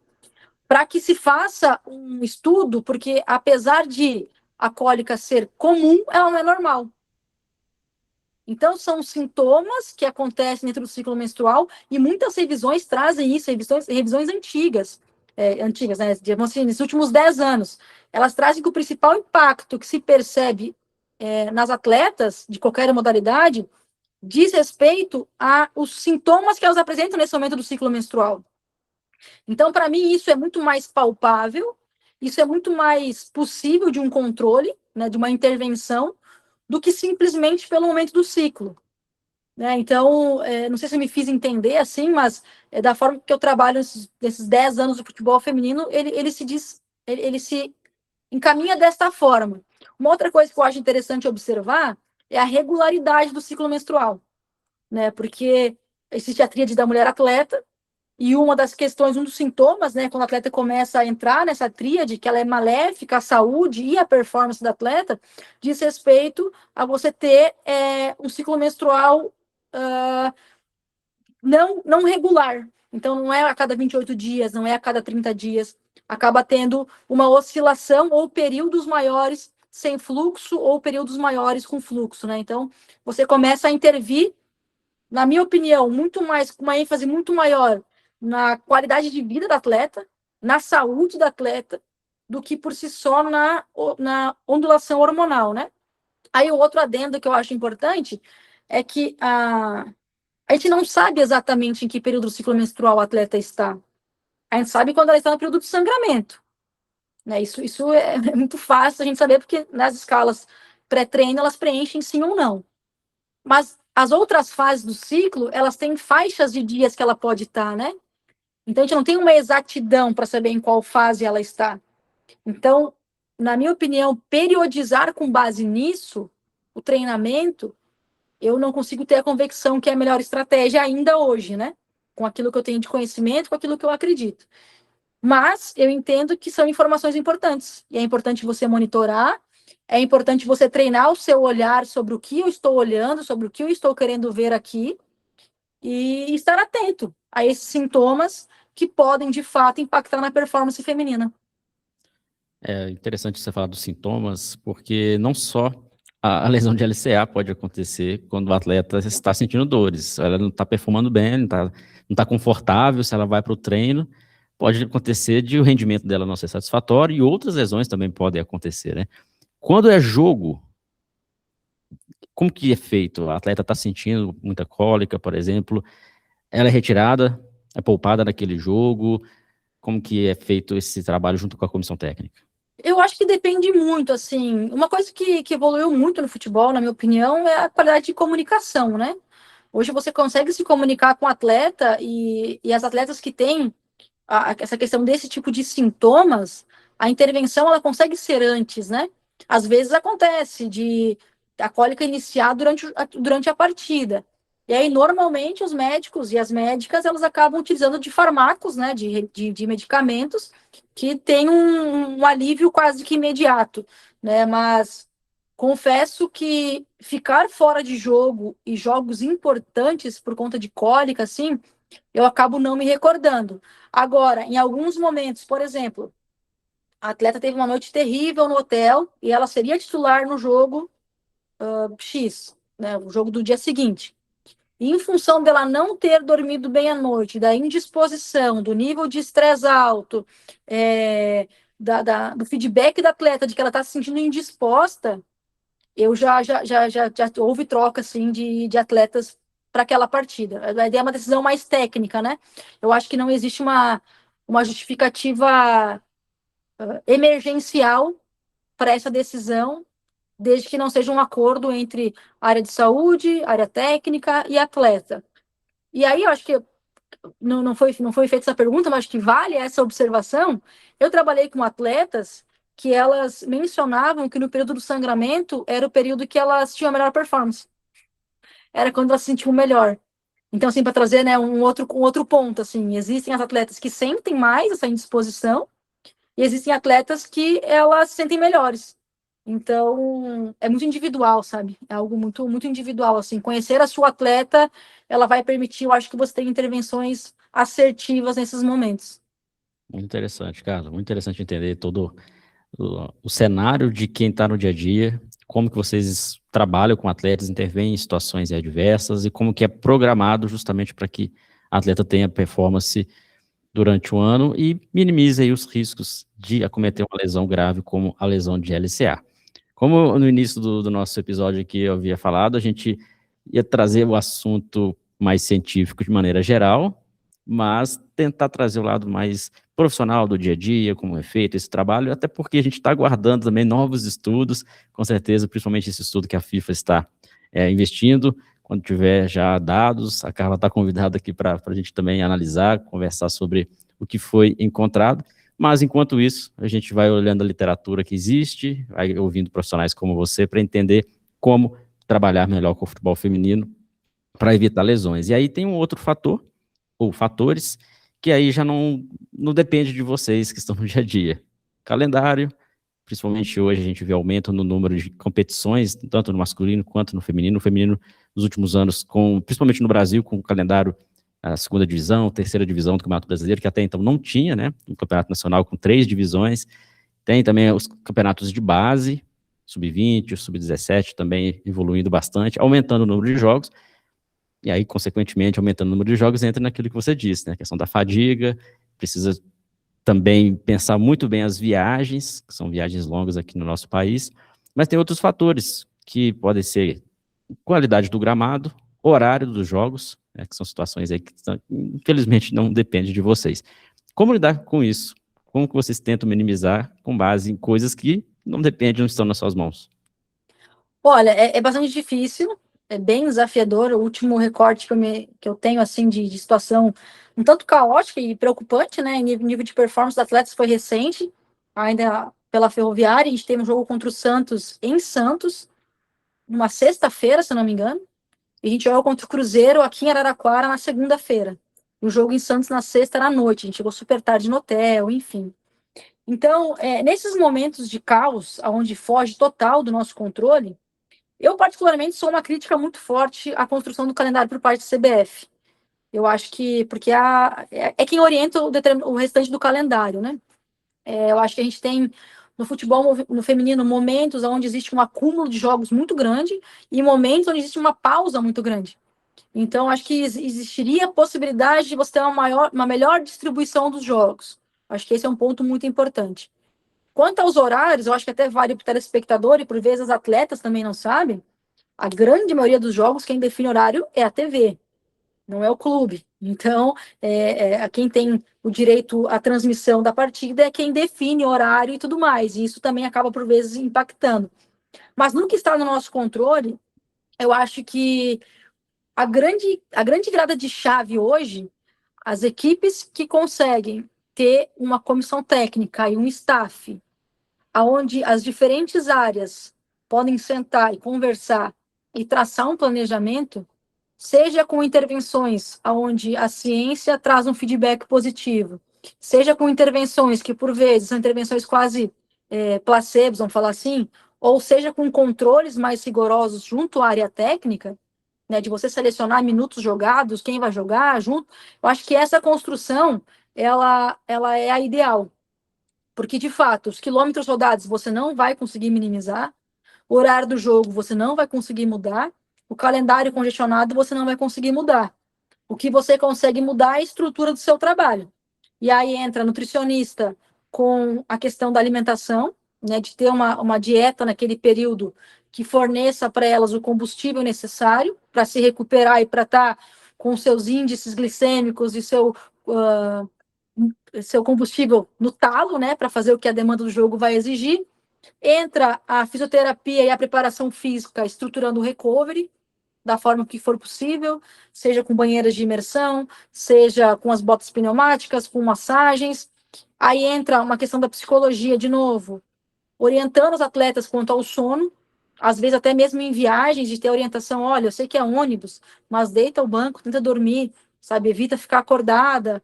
para que se faça um estudo, porque apesar de a cólica ser comum, ela não é normal. Então, são sintomas que acontecem dentro do ciclo menstrual e muitas revisões trazem isso, revisões antigas, né, digamos assim, nos últimos 10 anos. Elas trazem que o principal impacto que se percebe nas atletas de qualquer modalidade diz respeito aos sintomas que elas apresentam nesse momento do ciclo menstrual. Então, para mim, isso é muito mais palpável, isso é muito mais possível de um controle, né, de uma intervenção, do que simplesmente pelo momento do ciclo. Né? Então, não sei se eu me fiz entender assim, mas da forma que eu trabalho nesses 10 anos do futebol feminino, ele se encaminha desta forma. Uma outra coisa que eu acho interessante observar é a regularidade do ciclo menstrual, né? Porque existe a tríade da mulher atleta, e uma das questões, um dos sintomas, né, quando o atleta começa a entrar nessa tríade, que ela é maléfica à saúde e à performance do atleta, diz respeito a você ter um ciclo menstrual não regular. Então, não é a cada 28 dias, não é a cada 30 dias. Acaba tendo uma oscilação ou períodos maiores sem fluxo ou períodos maiores com fluxo, né? Então, você começa a intervir, na minha opinião, muito mais, com uma ênfase muito maior na qualidade de vida do atleta, na saúde do atleta, do que por si só na ondulação hormonal, né? Aí o outro adendo que eu acho importante é que a gente não sabe exatamente em que período do ciclo menstrual o atleta está. A gente sabe quando ela está no período de sangramento. Né? Isso é muito fácil a gente saber, porque nas escalas pré-treino elas preenchem sim ou não. Mas as outras fases do ciclo, elas têm faixas de dias que ela pode estar, né? Então, a gente não tem uma exatidão para saber em qual fase ela está. Então, na minha opinião, periodizar com base nisso o treinamento, eu não consigo ter a convicção que é a melhor estratégia ainda hoje, né? Com aquilo que eu tenho de conhecimento, com aquilo que eu acredito. Mas eu entendo que são informações importantes. E é importante você monitorar, é importante você treinar o seu olhar sobre o que eu estou olhando, sobre o que eu estou querendo ver aqui, e estar atento a esses sintomas que podem, de fato, impactar na performance feminina. É interessante você falar dos sintomas, porque não só a lesão de LCA pode acontecer quando o atleta está sentindo dores. Ela não está performando bem, não tá confortável, se ela vai para o treino, pode acontecer de o rendimento dela não ser satisfatório e outras lesões também podem acontecer, né? Quando é jogo, como que é feito? O atleta está sentindo muita cólica, por exemplo, ela é retirada, é poupada naquele jogo, como que é feito esse trabalho junto com a comissão técnica? Eu acho que depende muito, assim, uma coisa que evoluiu muito no futebol, na minha opinião, é a qualidade de comunicação, né? Hoje você consegue se comunicar com o atleta e as atletas que têm essa questão desse tipo de sintomas, a intervenção ela consegue ser antes, né? Às vezes acontece de a cólica iniciar durante a partida. E aí, normalmente, os médicos e as médicas, elas acabam utilizando de fármacos, né, de medicamentos, que tem um alívio quase que imediato, né? Mas confesso que ficar fora de jogo e jogos importantes por conta de cólica, assim, eu acabo não me recordando. Agora, em alguns momentos, por exemplo, a atleta teve uma noite terrível no hotel e ela seria titular no jogo X, né, o jogo do dia seguinte. E em função dela não ter dormido bem à noite, da indisposição, do nível de estresse alto, do feedback da atleta de que ela está se sentindo indisposta, eu já houve troca assim, de atletas para aquela partida. A ideia é uma decisão mais técnica, né? Eu acho que não existe uma justificativa emergencial para essa decisão, desde que não seja um acordo entre área de saúde, área técnica e atleta. E aí, eu acho que não foi feita essa pergunta, mas acho que vale essa observação. Eu trabalhei com atletas que elas mencionavam que no período do sangramento era o período que elas tinham a melhor performance. Era quando elas se sentiam melhor. Então, assim, para trazer, né, um outro ponto, assim, existem as atletas que sentem mais essa indisposição e existem atletas que elas se sentem melhores. Então, é muito individual, sabe? É algo muito, muito individual, assim. Conhecer a sua atleta, ela vai permitir, eu acho que você tem intervenções assertivas nesses momentos. Muito interessante, cara. Muito interessante entender todo o cenário de quem está no dia a dia, como que vocês trabalham com atletas, intervêm em situações adversas e como que é programado justamente para que a atleta tenha performance durante o ano e minimize aí os riscos de acometer uma lesão grave como a lesão de LCA. Como no início do nosso episódio aqui eu havia falado, a gente ia trazer o assunto mais científico de maneira geral, mas tentar trazer o lado mais profissional do dia a dia, como é feito esse trabalho, até porque a gente está aguardando também novos estudos, com certeza, principalmente esse estudo que a FIFA está investindo. Quando tiver já dados, a Carla está convidada aqui para a gente também analisar, conversar sobre o que foi encontrado. Mas, enquanto isso, a gente vai olhando a literatura que existe, vai ouvindo profissionais como você para entender como trabalhar melhor com o futebol feminino para evitar lesões. E aí tem um outro fator, ou fatores, que aí já não depende de vocês que estão no dia a dia. Calendário, principalmente hoje a gente vê aumento no número de competições, tanto no masculino quanto no feminino. O feminino, nos últimos anos, principalmente no Brasil, com o calendário a segunda divisão, terceira divisão do Campeonato Brasileiro, que até então não tinha, né? Um campeonato nacional com 3 divisões. Tem também os campeonatos de base, sub-20, o sub-17 também evoluindo bastante, aumentando o número de jogos. E aí, consequentemente, aumentando o número de jogos, entra naquilo que você disse, né? A questão da fadiga, precisa também pensar muito bem as viagens, que são viagens longas aqui no nosso país, mas tem outros fatores que podem ser qualidade do gramado, horário dos jogos, né, que são situações aí que, infelizmente, não dependem de vocês. Como lidar com isso? Como que vocês tentam minimizar com base em coisas que não dependem, não estão nas suas mãos? Olha, é bastante difícil, é bem desafiador. O último recorte que eu tenho, assim, de situação um tanto caótica e preocupante, né, em nível de performance dos atletas foi recente, ainda pela Ferroviária. A gente teve um jogo contra o Santos em Santos, numa sexta-feira, se não me engano, e a gente jogou contra o Cruzeiro aqui em Araraquara na segunda-feira. O jogo em Santos na sexta era à noite, a gente chegou super tarde no hotel, enfim. Então, nesses momentos de caos, onde foge total do nosso controle, eu particularmente sou uma crítica muito forte à construção do calendário por parte da CBF. Eu acho que, porque é quem orienta o restante do calendário, né? Eu acho que a gente tem no futebol, no feminino, momentos onde existe um acúmulo de jogos muito grande e momentos onde existe uma pausa muito grande. Então, acho que existiria a possibilidade de você ter uma melhor distribuição dos jogos. Acho que esse é um ponto muito importante. Quanto aos horários, eu acho que até vale para o telespectador e por vezes as atletas também não sabem. A grande maioria dos jogos, quem define horário é a TV, não é o clube. Então, quem tem o direito à transmissão da partida é quem define horário e tudo mais. E isso também acaba, por vezes, impactando. Mas no que está no nosso controle, eu acho que a grande virada de chave hoje, as equipes que conseguem ter uma comissão técnica e um staff, onde as diferentes áreas podem sentar e conversar e traçar um planejamento, seja com intervenções onde a ciência traz um feedback positivo, seja com intervenções que, por vezes, são intervenções quase placebos, vamos falar assim, ou seja com controles mais rigorosos junto à área técnica, né, de você selecionar minutos jogados, quem vai jogar junto, eu acho que essa construção, ela é a ideal, porque, de fato, os quilômetros rodados você não vai conseguir minimizar, o horário do jogo você não vai conseguir mudar, o calendário congestionado você não vai conseguir mudar. O que você consegue mudar é a estrutura do seu trabalho. E aí entra nutricionista com a questão da alimentação, né, de ter uma dieta naquele período que forneça para elas o combustível necessário para se recuperar e para estar com seus índices glicêmicos e seu combustível no talo, né, para fazer o que a demanda do jogo vai exigir. Entra a fisioterapia e a preparação física, estruturando o recovery da forma que for possível, seja com banheiras de imersão, seja com as botas pneumáticas, com massagens. Aí entra uma questão da psicologia, de novo, orientando os atletas quanto ao sono, às vezes até mesmo em viagens, de ter orientação, olha, eu sei que é ônibus, mas deita o banco, tenta dormir, sabe, evita ficar acordada,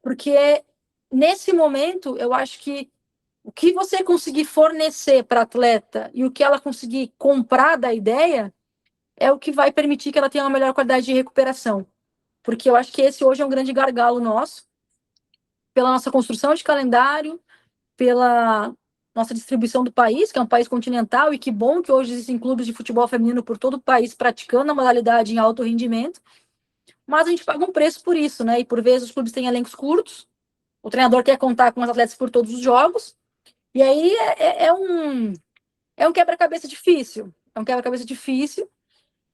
porque nesse momento, eu acho que o que você conseguir fornecer para a atleta e o que ela conseguir comprar da ideia é o que vai permitir que ela tenha uma melhor qualidade de recuperação. Porque eu acho que esse hoje é um grande gargalo nosso, pela nossa construção de calendário, pela nossa distribuição do país, que é um país continental, e que bom que hoje existem clubes de futebol feminino por todo o país praticando a modalidade em alto rendimento, mas a gente paga um preço por isso, né? E por vezes os clubes têm elencos curtos, o treinador quer contar com os atletas por todos os jogos, e aí é um quebra-cabeça difícil. É um quebra-cabeça difícil.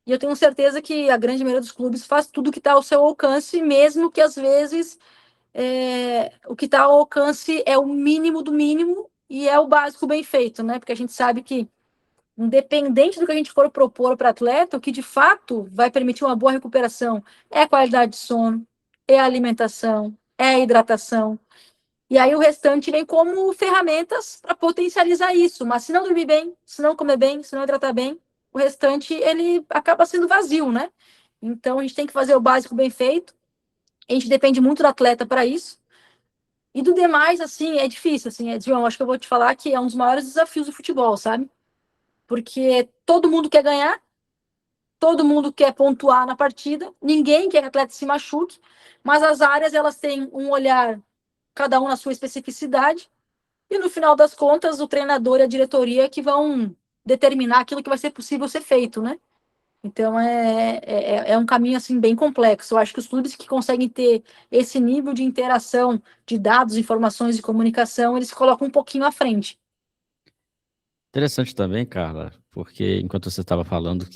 E eu tenho certeza que a grande maioria dos clubes faz tudo que está ao seu alcance, mesmo que às vezes o que está ao alcance é o mínimo do mínimo e é o básico bem feito, né? Porque a gente sabe que, independente do que a gente for propor para o atleta, o que de fato vai permitir uma boa recuperação é a qualidade de sono, é a alimentação, é a hidratação. E aí o restante vem como ferramentas para potencializar isso. Mas se não dormir bem, se não comer bem, se não hidratar bem, o restante ele acaba sendo vazio, né? Então a gente tem que fazer o básico bem feito. A gente depende muito do atleta para isso. E do demais, assim, é difícil, assim, João, acho que eu vou te falar que é um dos maiores desafios do futebol, sabe? Porque todo mundo quer ganhar, todo mundo quer pontuar na partida, ninguém quer que o atleta se machuque, mas as áreas, elas têm um olhar, cada um na sua especificidade, e no final das contas, o treinador e a diretoria que vão determinar aquilo que vai ser possível ser feito, né? Então, é um caminho, assim, bem complexo. Eu acho que os clubes que conseguem ter esse nível de interação de dados, informações e comunicação, eles se colocam um pouquinho à frente. Interessante também, Carla, porque enquanto você estava falando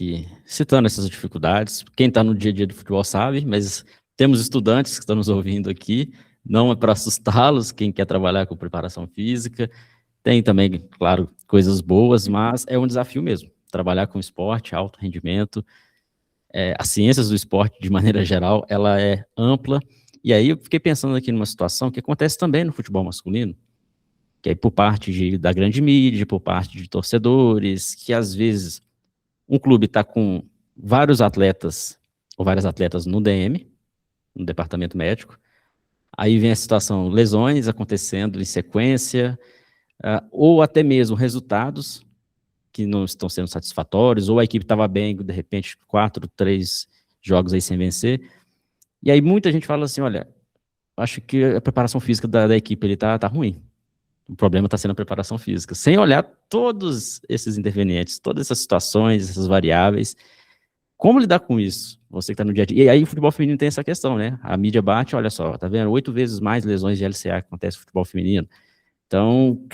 citando essas dificuldades, quem está no dia a dia do futebol sabe, mas temos estudantes que estão nos ouvindo aqui, não é para assustá-los, quem quer trabalhar com preparação física, tem também, claro, coisas boas, mas é um desafio mesmo, trabalhar com esporte, alto rendimento, as ciências do esporte, de maneira geral, ela é ampla, e aí eu fiquei pensando aqui numa situação que acontece também no futebol masculino, que é por parte da grande mídia, por parte de torcedores, que às vezes um clube está com vários atletas, ou várias atletas no DM, no departamento médico, aí vem a situação, lesões acontecendo em sequência, ou até mesmo resultados que não estão sendo satisfatórios, ou a equipe estava bem, de repente 4, 3 jogos aí sem vencer, e aí muita gente fala assim, olha, acho que a preparação física da equipe ele tá ruim. O problema está sendo a preparação física. Sem olhar todos esses intervenientes, todas essas situações, essas variáveis. Como lidar com isso? Você que está no dia a dia. E aí o futebol feminino tem essa questão, né? A mídia bate, olha só, tá vendo? 8 vezes mais lesões de LCA que acontece no futebol feminino. Então,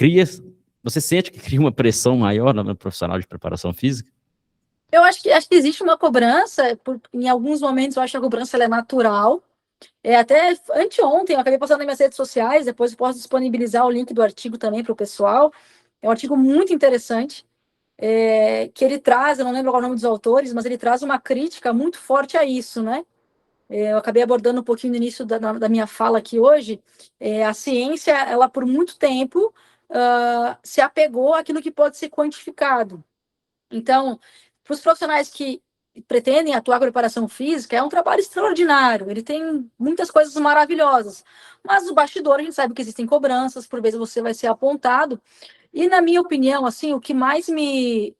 você sente que cria uma pressão maior no profissional de preparação física? Eu acho que existe uma cobrança, em alguns momentos eu acho que a cobrança ela é natural. Até anteontem, eu acabei postando nas minhas redes sociais, depois eu posso disponibilizar o link do artigo também para o pessoal. É um artigo muito interessante, que ele traz, eu não lembro qual é o nome dos autores, mas ele traz uma crítica muito forte a isso, né? Eu acabei abordando um pouquinho no início da minha fala aqui hoje. A ciência, ela por muito tempo se apegou àquilo que pode ser quantificado. Então, para os profissionais que pretendem atuar com preparação física, é um trabalho extraordinário, ele tem muitas coisas maravilhosas, mas no bastidor a gente sabe que existem cobranças, por vezes você vai ser apontado, e na minha opinião, assim, o que mais me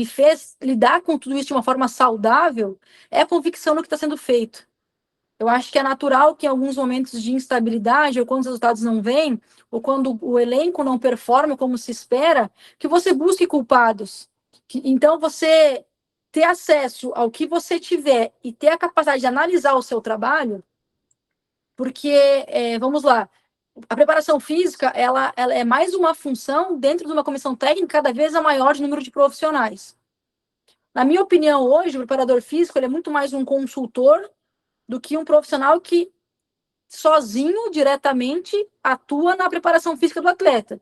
fez lidar com tudo isso de uma forma saudável é a convicção no que está sendo feito. Eu acho que é natural que em alguns momentos de instabilidade, ou quando os resultados não vêm, ou quando o elenco não performa como se espera, que você busque culpados. Então, você ter acesso ao que você tiver e ter a capacidade de analisar o seu trabalho, porque, vamos lá, a preparação física, ela é mais uma função dentro de uma comissão técnica cada vez a maior de número de profissionais. Na minha opinião, hoje, o preparador físico ele é muito mais um consultor do que um profissional que sozinho, diretamente, atua na preparação física do atleta.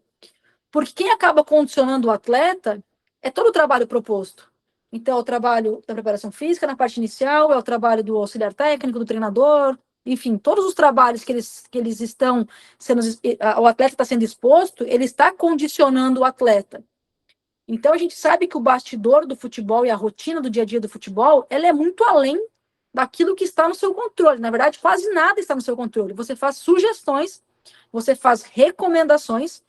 Porque quem acaba condicionando o atleta é todo o trabalho proposto. Então, é o trabalho da preparação física na parte inicial, é o trabalho do auxiliar técnico, do treinador, enfim, todos os trabalhos que eles estão sendo, o atleta está sendo exposto, ele está condicionando o atleta. Então, a gente sabe que o bastidor do futebol e a rotina do dia a dia do futebol, ela é muito além daquilo que está no seu controle. Na verdade, quase nada está no seu controle. Você faz sugestões, você faz recomendações,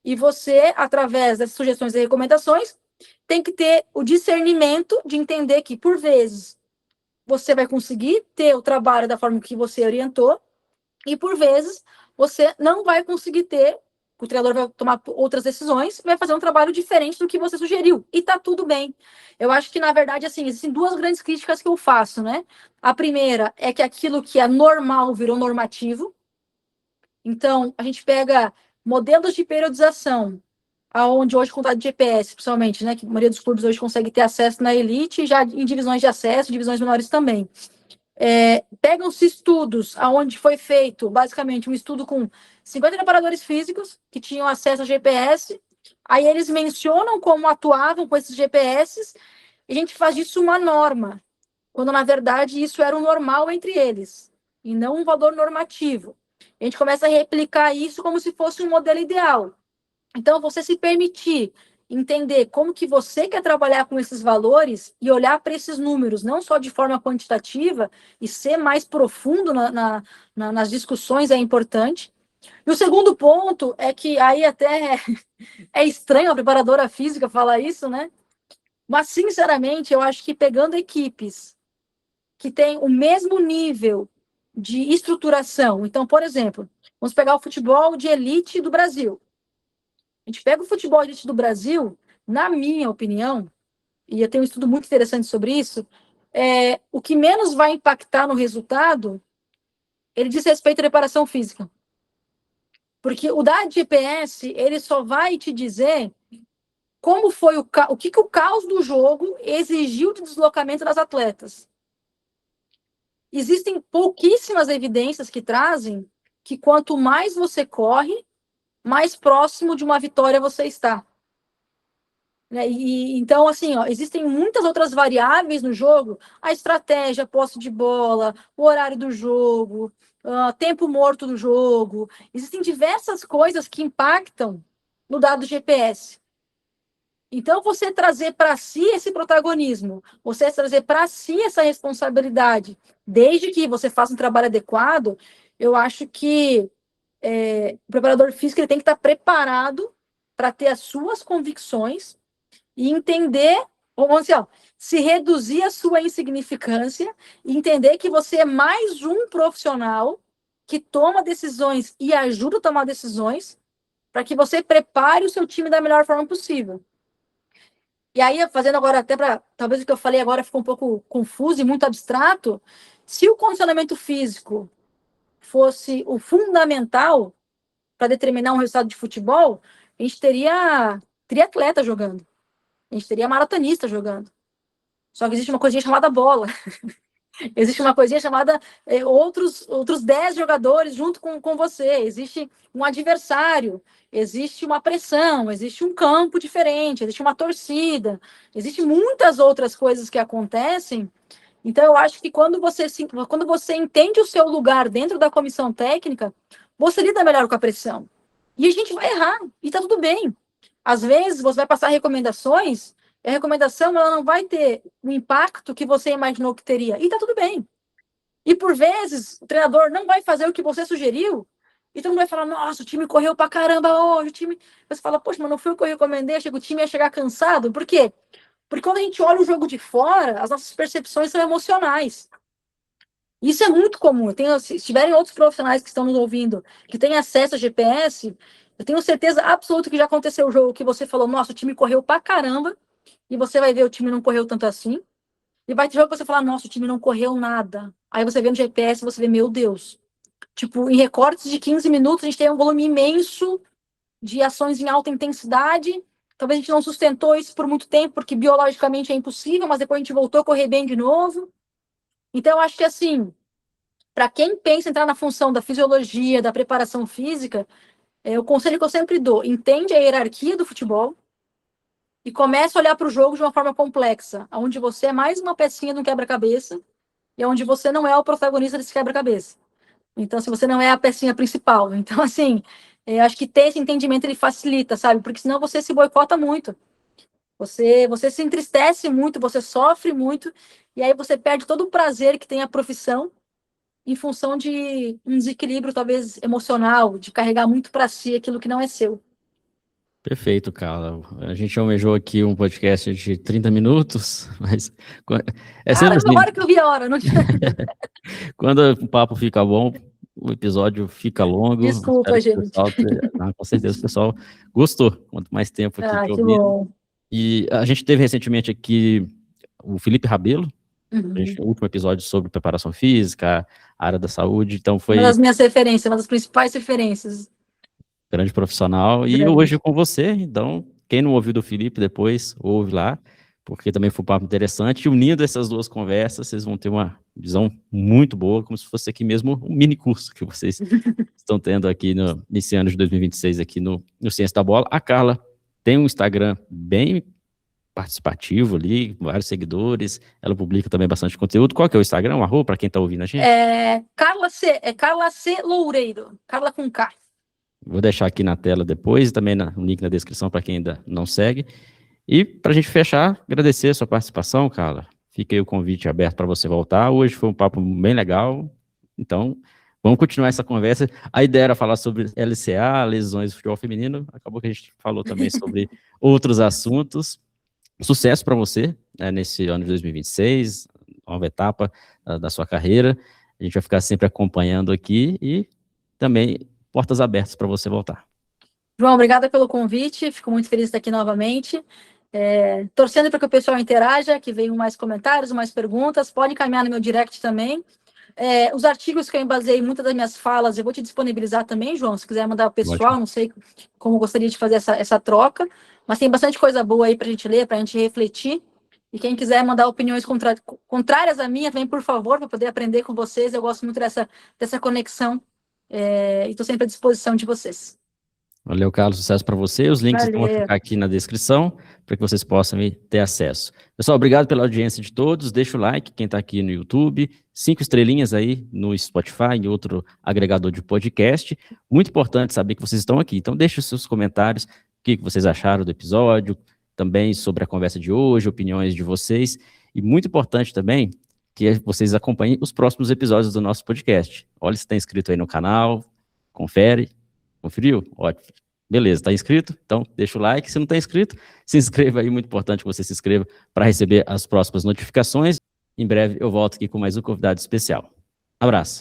e você, através dessas sugestões e recomendações, tem que ter o discernimento de entender que, por vezes, você vai conseguir ter o trabalho da forma que você orientou, e, por vezes, você não vai conseguir ter, o treinador vai tomar outras decisões, vai fazer um trabalho diferente do que você sugeriu, e tá tudo bem. Eu acho que, na verdade, assim, existem duas grandes críticas que eu faço, né? A primeira é que aquilo que é normal virou normativo. Então, a gente pega modelos de periodização, aonde hoje, com dado de GPS, principalmente, né, que a maioria dos clubes hoje consegue ter acesso na elite, e já em divisões de acesso, divisões menores também. Pegam-se estudos aonde foi feito, basicamente, um estudo com 50 preparadores físicos que tinham acesso a GPS, aí eles mencionam como atuavam com esses GPS, e a gente faz disso uma norma, quando, na verdade, isso era o normal entre eles, e não um valor normativo. A gente começa a replicar isso como se fosse um modelo ideal. Então, você se permitir entender como que você quer trabalhar com esses valores e olhar para esses números, não só de forma quantitativa, e ser mais profundo nas discussões é importante. E o segundo ponto é que aí até é estranho a preparadora física falar isso, né? Mas, sinceramente, eu acho que pegando equipes que têm o mesmo nível de estruturação, então, por exemplo, vamos pegar o futebol de elite do Brasil. A gente pega o futebol elite do Brasil, na minha opinião, e eu tenho um estudo muito interessante sobre isso, o que menos vai impactar no resultado, ele diz respeito à preparação física. Porque o da GPS, ele só vai te dizer como foi o que o caos do jogo exigiu de deslocamento das atletas. Existem pouquíssimas evidências que trazem que quanto mais você corre, mais próximo de uma vitória você está. Então, assim, ó, existem muitas outras variáveis no jogo, a estratégia, posse de bola, o horário do jogo, tempo morto do jogo. Existem diversas coisas que impactam no dado GPS. Então, você trazer para si esse protagonismo, você trazer para si essa responsabilidade, desde que você faça um trabalho adequado, eu acho que o preparador físico ele tem que estar preparado para ter as suas convicções e entender, vamos dizer, ó, se reduzir a sua insignificância e entender que você é mais um profissional que toma decisões e ajuda a tomar decisões para que você prepare o seu time da melhor forma possível. E aí, fazendo agora até para... Talvez o que eu falei agora ficou um pouco confuso e muito abstrato. Se o condicionamento físico fosse o fundamental para determinar um resultado de futebol, a gente teria triatleta jogando. A gente teria maratonista jogando. Só que existe uma coisinha chamada bola. Existe uma coisinha chamada outros 10 jogadores junto com você. Existe um adversário, existe uma pressão, existe um campo diferente, existe uma torcida, existe muitas outras coisas que acontecem. Então, eu acho que quando você entende o seu lugar dentro da comissão técnica, você lida melhor com a pressão. E a gente vai errar, e tá tudo bem. Às vezes, você vai passar recomendações, e a recomendação ela não vai ter o impacto que você imaginou que teria. E tá tudo bem. E, por vezes, o treinador não vai fazer o que você sugeriu, e todo mundo vai falar, nossa, o time correu pra caramba hoje, o time... Você fala, poxa, mas não foi o que eu recomendei, achei que o time ia chegar cansado. Por quê? Porque quando a gente olha o jogo de fora, as nossas percepções são emocionais. Isso é muito comum. Se tiverem outros profissionais que estão nos ouvindo, que têm acesso a GPS, eu tenho certeza absoluta que já aconteceu o jogo que você falou, nossa, o time correu pra caramba, e você vai ver o time não correu tanto assim. E vai ter jogo que você fala, nossa, o time não correu nada. Aí você vê no GPS, você vê, meu Deus. Tipo, em recortes de 15 minutos, a gente tem um volume imenso de ações em alta intensidade. Talvez a gente não sustentou isso por muito tempo, porque biologicamente é impossível, mas depois a gente voltou a correr bem de novo. Então, eu acho que, assim, para quem pensa em entrar na função da fisiologia, da preparação física, o conselho que eu sempre dou, entende a hierarquia do futebol e começa a olhar para o jogo de uma forma complexa, onde você é mais uma pecinha de um quebra-cabeça e onde você não é o protagonista desse quebra-cabeça. Então, se você não é a pecinha principal. Então, assim, eu acho que ter esse entendimento, ele facilita, sabe? Porque senão você se boicota muito. Você se entristece muito, você sofre muito, e aí você perde todo o prazer que tem a profissão em função de um desequilíbrio, talvez, emocional, de carregar muito para si aquilo que não é seu. Perfeito, Carla. A gente almejou aqui um podcast de 30 minutos, mas é sempre assim. Agora que eu vi a hora. Não... Quando o papo fica bom, o episódio fica longo. Desculpa, gente. Com certeza o pessoal gostou. Quanto mais tempo aqui que bom. E a gente teve recentemente aqui o Felipe Rabelo, o último episódio sobre preparação física, a área da saúde, então foi... Uma das minhas referências, uma das principais referências. Grande profissional, e hoje com você, então, quem não ouviu do Felipe depois, ouve lá, porque também foi um papo interessante, e unindo essas duas conversas, vocês vão ter uma visão muito boa, como se fosse aqui mesmo um mini curso que vocês estão tendo aqui nesse ano de 2026, aqui no Ciência da Bola. A Carla tem um Instagram bem participativo ali, vários seguidores, ela publica também bastante conteúdo. Qual que é o Instagram, o arroba, para quem está ouvindo a gente? Carla C. Loureiro, Carla com K. Vou deixar aqui na tela depois e também no link na descrição para quem ainda não segue. E para a gente fechar, agradecer a sua participação, Carla. Fica aí o convite aberto para você voltar. Hoje foi um papo bem legal, então vamos continuar essa conversa. A ideia era falar sobre LCA, lesões do futebol feminino, acabou que a gente falou também sobre outros assuntos. Sucesso para você nesse ano de 2026, nova etapa da sua carreira. A gente vai ficar sempre acompanhando aqui e também portas abertas para você voltar. João, obrigada pelo convite, fico muito feliz de estar aqui novamente. Torcendo para que o pessoal interaja, que venham mais comentários, mais perguntas, pode encaminhar no meu direct também. Os artigos que eu embasei, muitas das minhas falas, eu vou te disponibilizar também, João, se quiser mandar o pessoal, Ótimo. Não sei como gostaria de fazer essa troca, mas tem bastante coisa boa aí para a gente ler, para a gente refletir, e quem quiser mandar opiniões contrárias à minha também, por favor, para poder aprender com vocês, eu gosto muito dessa conexão, e estou sempre à disposição de vocês. Valeu, Carlos, sucesso para você. Os links vão ficar aqui na descrição para que vocês possam ter acesso. Pessoal, obrigado pela audiência de todos. Deixa o like, quem está aqui no YouTube, 5 estrelinhas aí no Spotify e outro agregador de podcast. Muito importante saber que vocês estão aqui. Então, deixe os seus comentários, o que vocês acharam do episódio, também sobre a conversa de hoje, opiniões de vocês, e muito importante também que vocês acompanhem os próximos episódios do nosso podcast. Olha se está inscrito aí no canal, confere, conferiu? Ótimo. Beleza, está inscrito? Então deixa o like. Se não está inscrito, se inscreva aí, muito importante que você se inscreva para receber as próximas notificações. Em breve eu volto aqui com mais um convidado especial. Abraço.